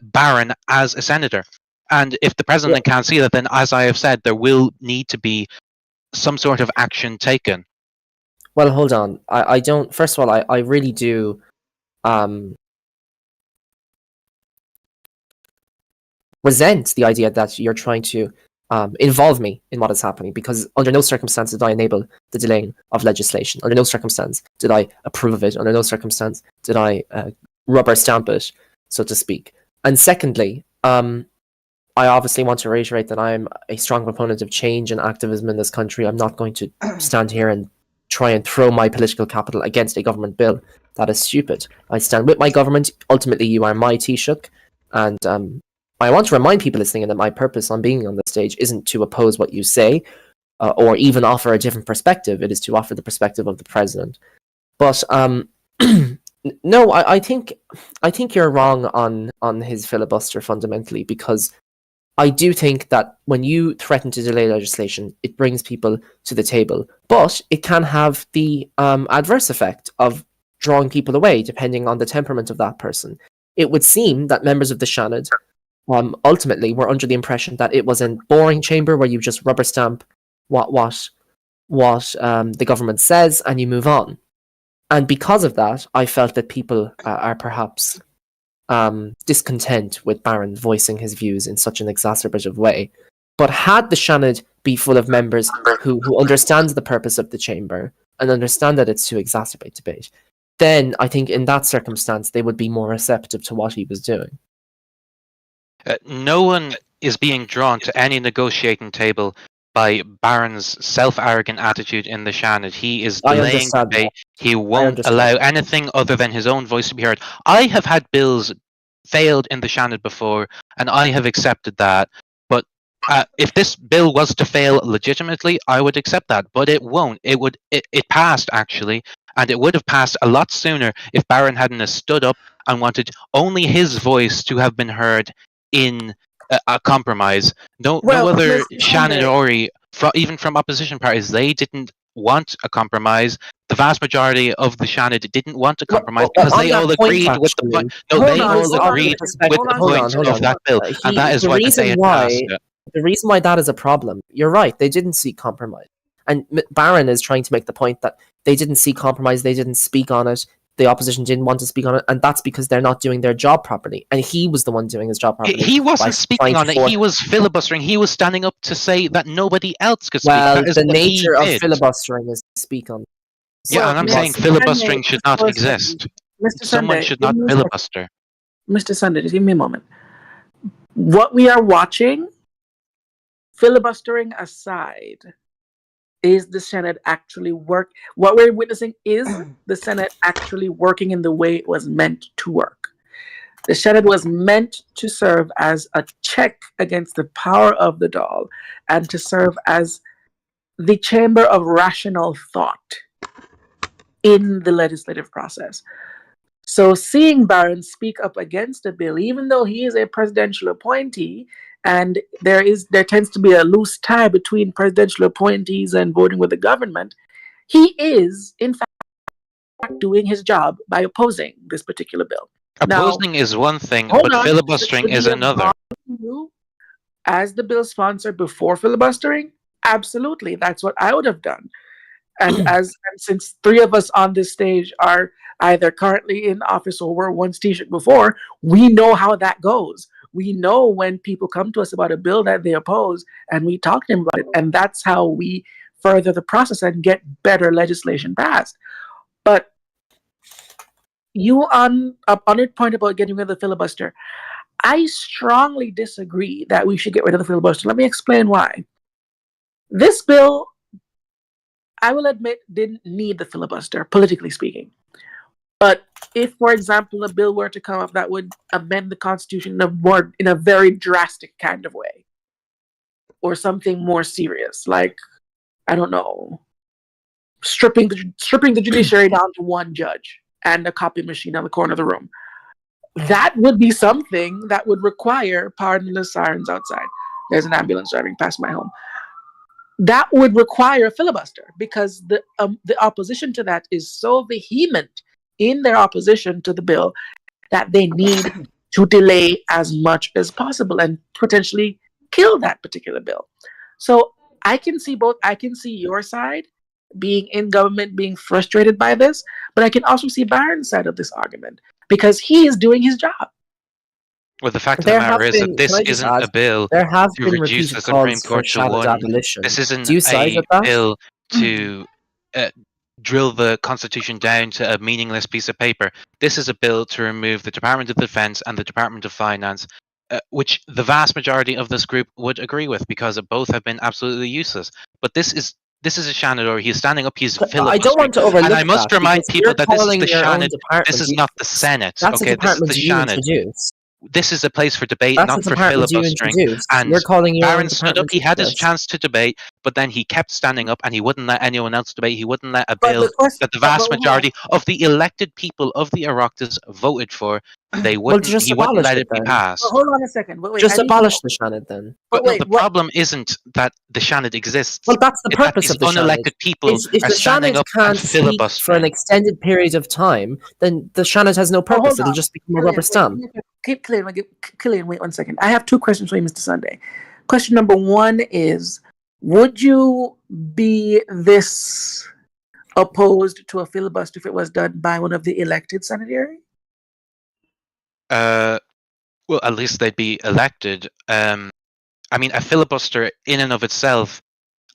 Barron as a senator. And if the president can't see that, then as I have said, there will need to be some sort of action taken. Well, hold on. I don't. First of all, I really do. Resent the idea that you're trying to involve me in what is happening, because under no circumstance did I enable the delaying of legislation. Under no circumstance did I approve of it. Under no circumstance did I rubber stamp it, so to speak. And secondly, I obviously want to reiterate that I'm a strong proponent of change and activism in this country. I'm not going to stand here and try and throw my political capital against a government bill. That is stupid. I stand with my government. Ultimately, you are my Taoiseach, and I want to remind people listening that my purpose on being on the stage isn't to oppose what you say or even offer a different perspective. It is to offer the perspective of the president. But no, I think you're wrong on his filibuster fundamentally, because I do think that when you threaten to delay legislation, it brings people to the table, but it can have the adverse effect of drawing people away depending on the temperament of that person. It would seem that members of the Seanad ultimately were under the impression that it was a boring chamber where you just rubber stamp what the government says and you move on. And because of that, I felt that people are perhaps discontent with Barron voicing his views in such an exacerbative way. But had the Seanad be full of members who understand the purpose of the chamber and understand that it's to exacerbate debate, then I think in that circumstance they would be more receptive to what he was doing. No one is being drawn to any negotiating table by Barron's self-arrogant attitude in the Seanad. He is delaying debate. He won't allow anything other than his own voice to be heard. I have had bills failed in the Seanad before, and I have accepted that. But if this bill was to fail legitimately, I would accept that. But it won't. It passed, actually, and it would have passed a lot sooner if Barron hadn't have stood up and wanted only his voice to have been heard in a compromise. No other Seanad Ori, even from opposition parties, they didn't want a compromise. The vast majority of the Seanad didn't want a compromise because they all agreed with the point. No, they all agreed with the point of that bill, and that is why they had passed it. The reason why that is a problem, you're right, they didn't seek compromise. And Barron is trying to make the point that they didn't seek compromise, they didn't speak on it, the opposition didn't want to speak on it, and that's because they're not doing their job properly. And he was the one doing his job properly. He wasn't speaking on it, he was filibustering. He was standing up to say that nobody else could speak. Well, that is the nature of filibustering is to speak on. Yeah, and I'm saying filibustering should not exist. Someone should not filibuster. Mr. Sunday, just give me a moment. What we are watching, filibustering aside, is the Senate actually work? What we're witnessing is the Senate actually working in the way it was meant to work. The Shannon was meant to serve as a check against the power of the Dáil and to serve as the chamber of rational thought in the legislative process. So seeing Barron speak up against a bill, even though he is a presidential appointee, and there tends to be a loose tie between presidential appointees and voting with the government, he is, in fact, doing his job by opposing this particular bill. Opposing is one thing, Hold but on. filibustering is another. As the bill sponsor before filibustering, absolutely, that's what I would have done. And since three of us on this stage are either currently in office or were once Taoiseach before, we know how that goes. We know when people come to us about a bill that they oppose, and we talk to them about it, and that's how we further the process and get better legislation passed. But you on your point about getting rid of the filibuster, I strongly disagree that we should get rid of the filibuster. Let me explain why. This bill, I will admit, didn't need the filibuster, politically speaking. But if, for example, a bill were to come up that would amend the Constitution in a very drastic kind of way, or something more serious, like, I don't know, stripping the judiciary down to one judge and a copy machine on the corner of the room, that would be something that would require, pardon the sirens outside, there's an ambulance driving past my home, that would require a filibuster, because the opposition to that is so vehement in their opposition to the bill that they need to delay as much as possible and potentially kill that particular bill. So I can see both. I can see your side, being in government, being frustrated by this, but I can also see Barron's side of this argument, because he is doing his job. Well, the fact of the matter is that this isn't a bill to reduce the Supreme Court to one. This isn't a bill to drill the Constitution down to a meaningless piece of paper. This is a bill to remove the Department of Defense and the Department of Finance, which the vast majority of this group would agree with, because both have been absolutely useless. But this is a Shannon, or he's standing up, he's filibustering. I don't want to overlook and I must that, remind because people you're that this is calling the your own Shannon, this is not the Senate. That's okay, a department this is the you Shannon. introduced. This is a place for debate, That's not the for department you filibustering. introduced. And You're calling your own Barron stood up, department he had his useless. chance to debate, but then he kept standing up and he wouldn't let anyone else debate. He wouldn't let a But bill the question, that the vast majority of the elected people of the Oireachtas voted for, they Well, wouldn't, just he wouldn't abolish let it it be then. passed. well, hold on a second. Wait, Just I need to abolish know. the Shannon then. But But no, wait, the problem isn't that the Shannon exists. Well, that's the It's that purpose these of the Shannon. unelected people If are the standing Shannon up and can't speak for an filibustering. extended period of time, then the Shannon has no purpose. hold It'll on. just become a rubber stamp. Killian, wait 1 second. I have two questions for you, Mr. Sunday. Question number one is, would you be this opposed to a filibuster if it was done by one of the elected senators? Well, at least they'd be elected. I mean, a filibuster in and of itself,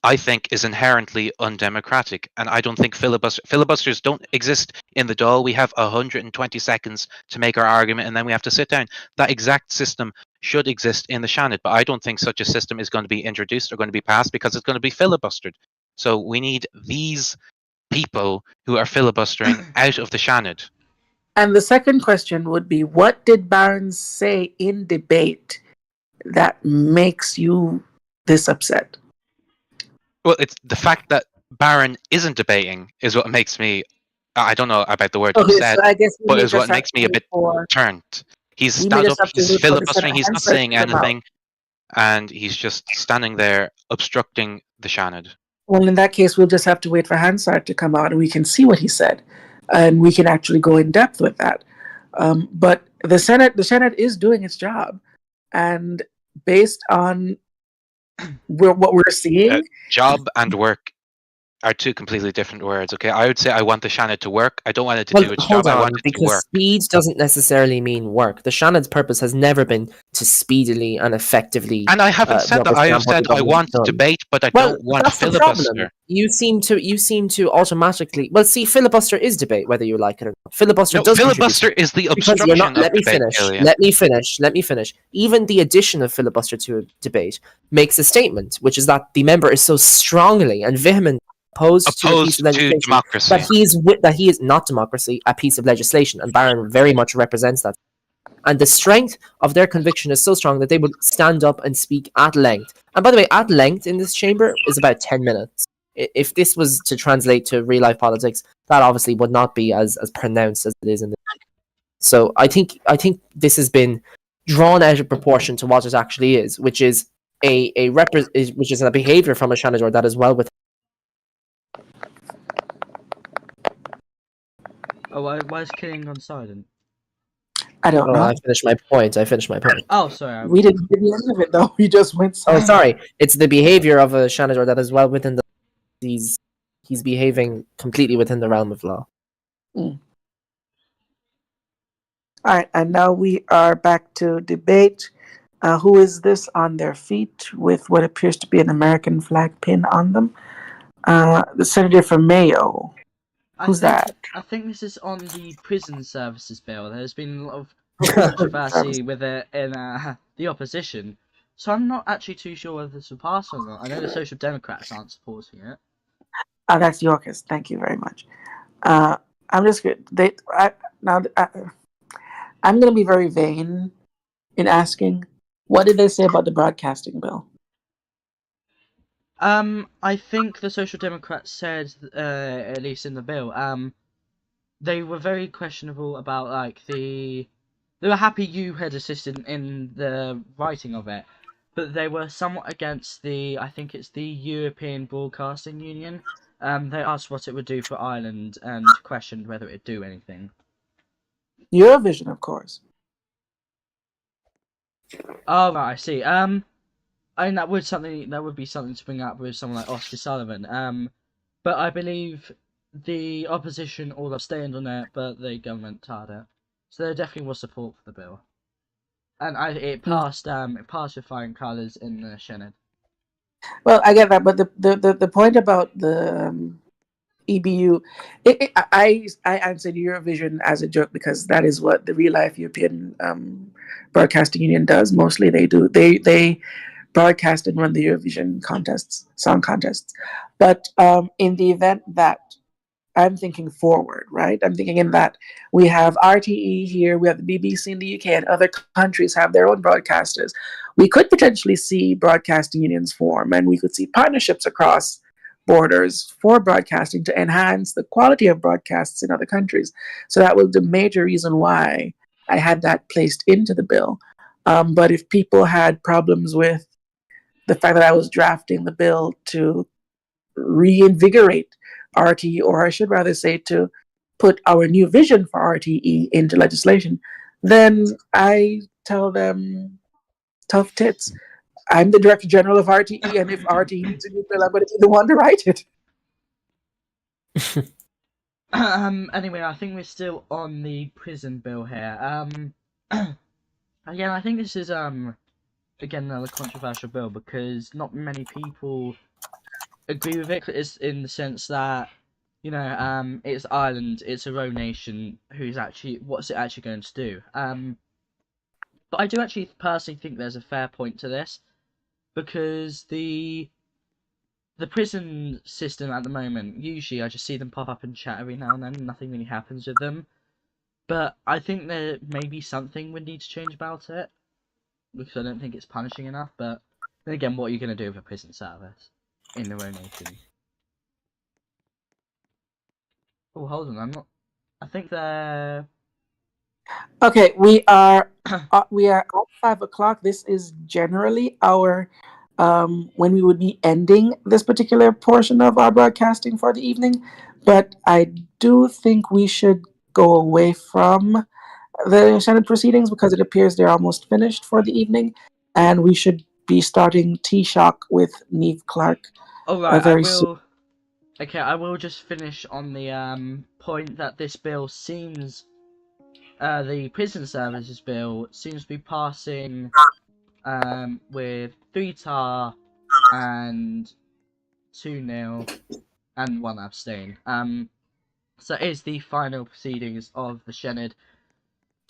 I think, is inherently undemocratic, and I don't think filibusters don't exist in the Dáil. We have 120 seconds to make our argument, and then we have to sit down. That exact system should exist in the Shannon, but I don't think such a system is going to be introduced or going to be passed, because it's going to be filibustered. So we need these people who are filibustering out of the Shannon. And the second question would be, what did Barron say in debate that makes you this upset? Well, it's the fact that Barron isn't debating is what makes me. I don't know about the word Okay, upset, so I guess we but may is what just have makes to me a wait bit for. turned. He's We may stand up, just have to he's wait for the filibustering, he's not answer saying to come out. anything, and he's just standing there obstructing the Shannon. Well, in that case, we'll just have to wait for Hansard to come out and we can see what he said. And we can actually go in depth with that. But the Senate is doing its job. And based on what we're seeing... Job and work are two completely different words, okay? I would say I want the Shannon to work. I don't want it to do its hold job. I on, want it to because work. speed doesn't necessarily mean work. The Shannon's purpose has never been to speedily and effectively. And I haven't said that. I have said I want debate, but I don't want that's filibuster. The problem. You seem to automatically. Well, see, filibuster is debate, whether you like it or not. Filibuster is the obstruction of let me debate, finish. Killian. Let me finish. Even the addition of filibuster to a debate makes a statement, which is that the member is so strongly and vehemently opposed to a piece of legislation democracy. that he is not democracy, a piece of legislation, and Barron very much represents that. And the strength of their conviction is so strong that they would stand up and speak at length. And by the way, at length in this chamber is about 10 minutes. If this was to translate to real life politics, that obviously would not be as pronounced as it is in the. So I think this has been drawn out of proportion to what it actually is, which is which is a behavior from a Shanador that is well within. Oh, why is Killing gone silent? I don't Oh, know. I finished my point. Oh, sorry. We didn't get the end of it though. We just went Oh, silent. sorry. It's the behavior of a Shanador that is well within the. He's behaving completely within the realm of law. All right, and now we are back to debate. Who is this on their feet with what appears to be an American flag pin on them? The senator from Mayo. Who's that? I think this is on the prison services bill. There's been a lot of controversy with it in the opposition. So I'm not actually too sure whether this will pass or not. I know the Social Democrats aren't supporting it. That's Yorkist. Thank you very much. I'm just good. I'm going to be very vain in asking, what did they say about the broadcasting bill? I think the Social Democrats said, at least in the bill, they were very questionable about like they were happy you had assisted in the writing of it, but they were somewhat against I think it's the European Broadcasting Union. They asked what it would do for Ireland and questioned whether it'd do anything. Eurovision, of course. Oh right, I see. I mean that would be something to bring up with someone like Oscar Sullivan. But I believe the opposition all abstained on it, but the government tarred it. So there definitely was support for the bill, and it passed. It passed with flying colours in the Senate. Well, I get that, but the point about the EBU, I answered Eurovision as a joke because that is what the real life European Broadcasting Union does. Mostly, they broadcast and run the Eurovision contests, song contests. But in the event that I'm thinking forward, right? I'm thinking in that we have RTE here, we have the BBC in the UK, and other countries have their own broadcasters. We could potentially see broadcasting unions form, and we could see partnerships across borders for broadcasting to enhance the quality of broadcasts in other countries. So that was the major reason why I had that placed into the bill. But if people had problems with the fact that I was drafting the bill to reinvigorate RTE, or I should rather say to put our new vision for RTE into legislation, then I tell them tough tits. I'm the Director General of RTE, and if RTE needs a new bill, I'm going to be the one to write it. Anyway, I think we're still on the prison bill here. Again, I think this is again another controversial bill because not many people agree with it. It's in the sense that it's Ireland, it's a rogue nation. What's it actually going to do? But I do actually personally think there's a fair point to this because the prison system at the moment, usually I just see them pop up and chat every now and then, and nothing really happens with them. But I think there may be something we need to change about it because I don't think it's punishing enough. But then again, what are you going to do with a prison service in the rogue nation? Oh, hold on, I'm not. I think they're. Okay, we are at 5 o'clock. This is generally our when we would be ending this particular portion of our broadcasting for the evening. But I do think we should go away from the Senate proceedings because it appears they're almost finished for the evening, and we should be starting T-Shock with Neve Clark. Oh right, very soon. Okay, I will just finish on the point that this bill seems, the prison services bill seems to be passing with 3 tar and 2-0 and 1 abstain. So it is the final proceedings of the Senate.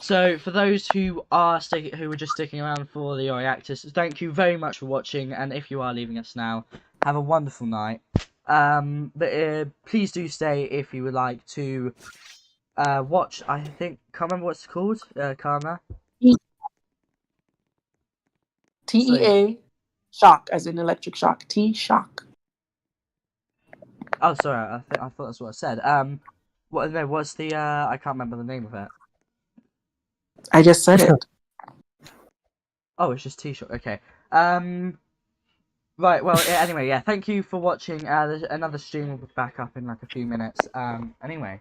So for those who are who are just sticking around for the Oireachtas, thank you very much for watching, and if you are leaving us now, have a wonderful night. But please do stay if you would like to watch. I think can't remember what it's called. Karma. TEA shock, as in electric shock. T shock. Oh, sorry. I thought that's what I said. What? No, what's the? I can't remember the name of it. I just said it. Oh, it's just T-shirt. Okay. Right. Well. Anyway, yeah. Thank you for watching. Another stream will be back up in like a few minutes. Anyway.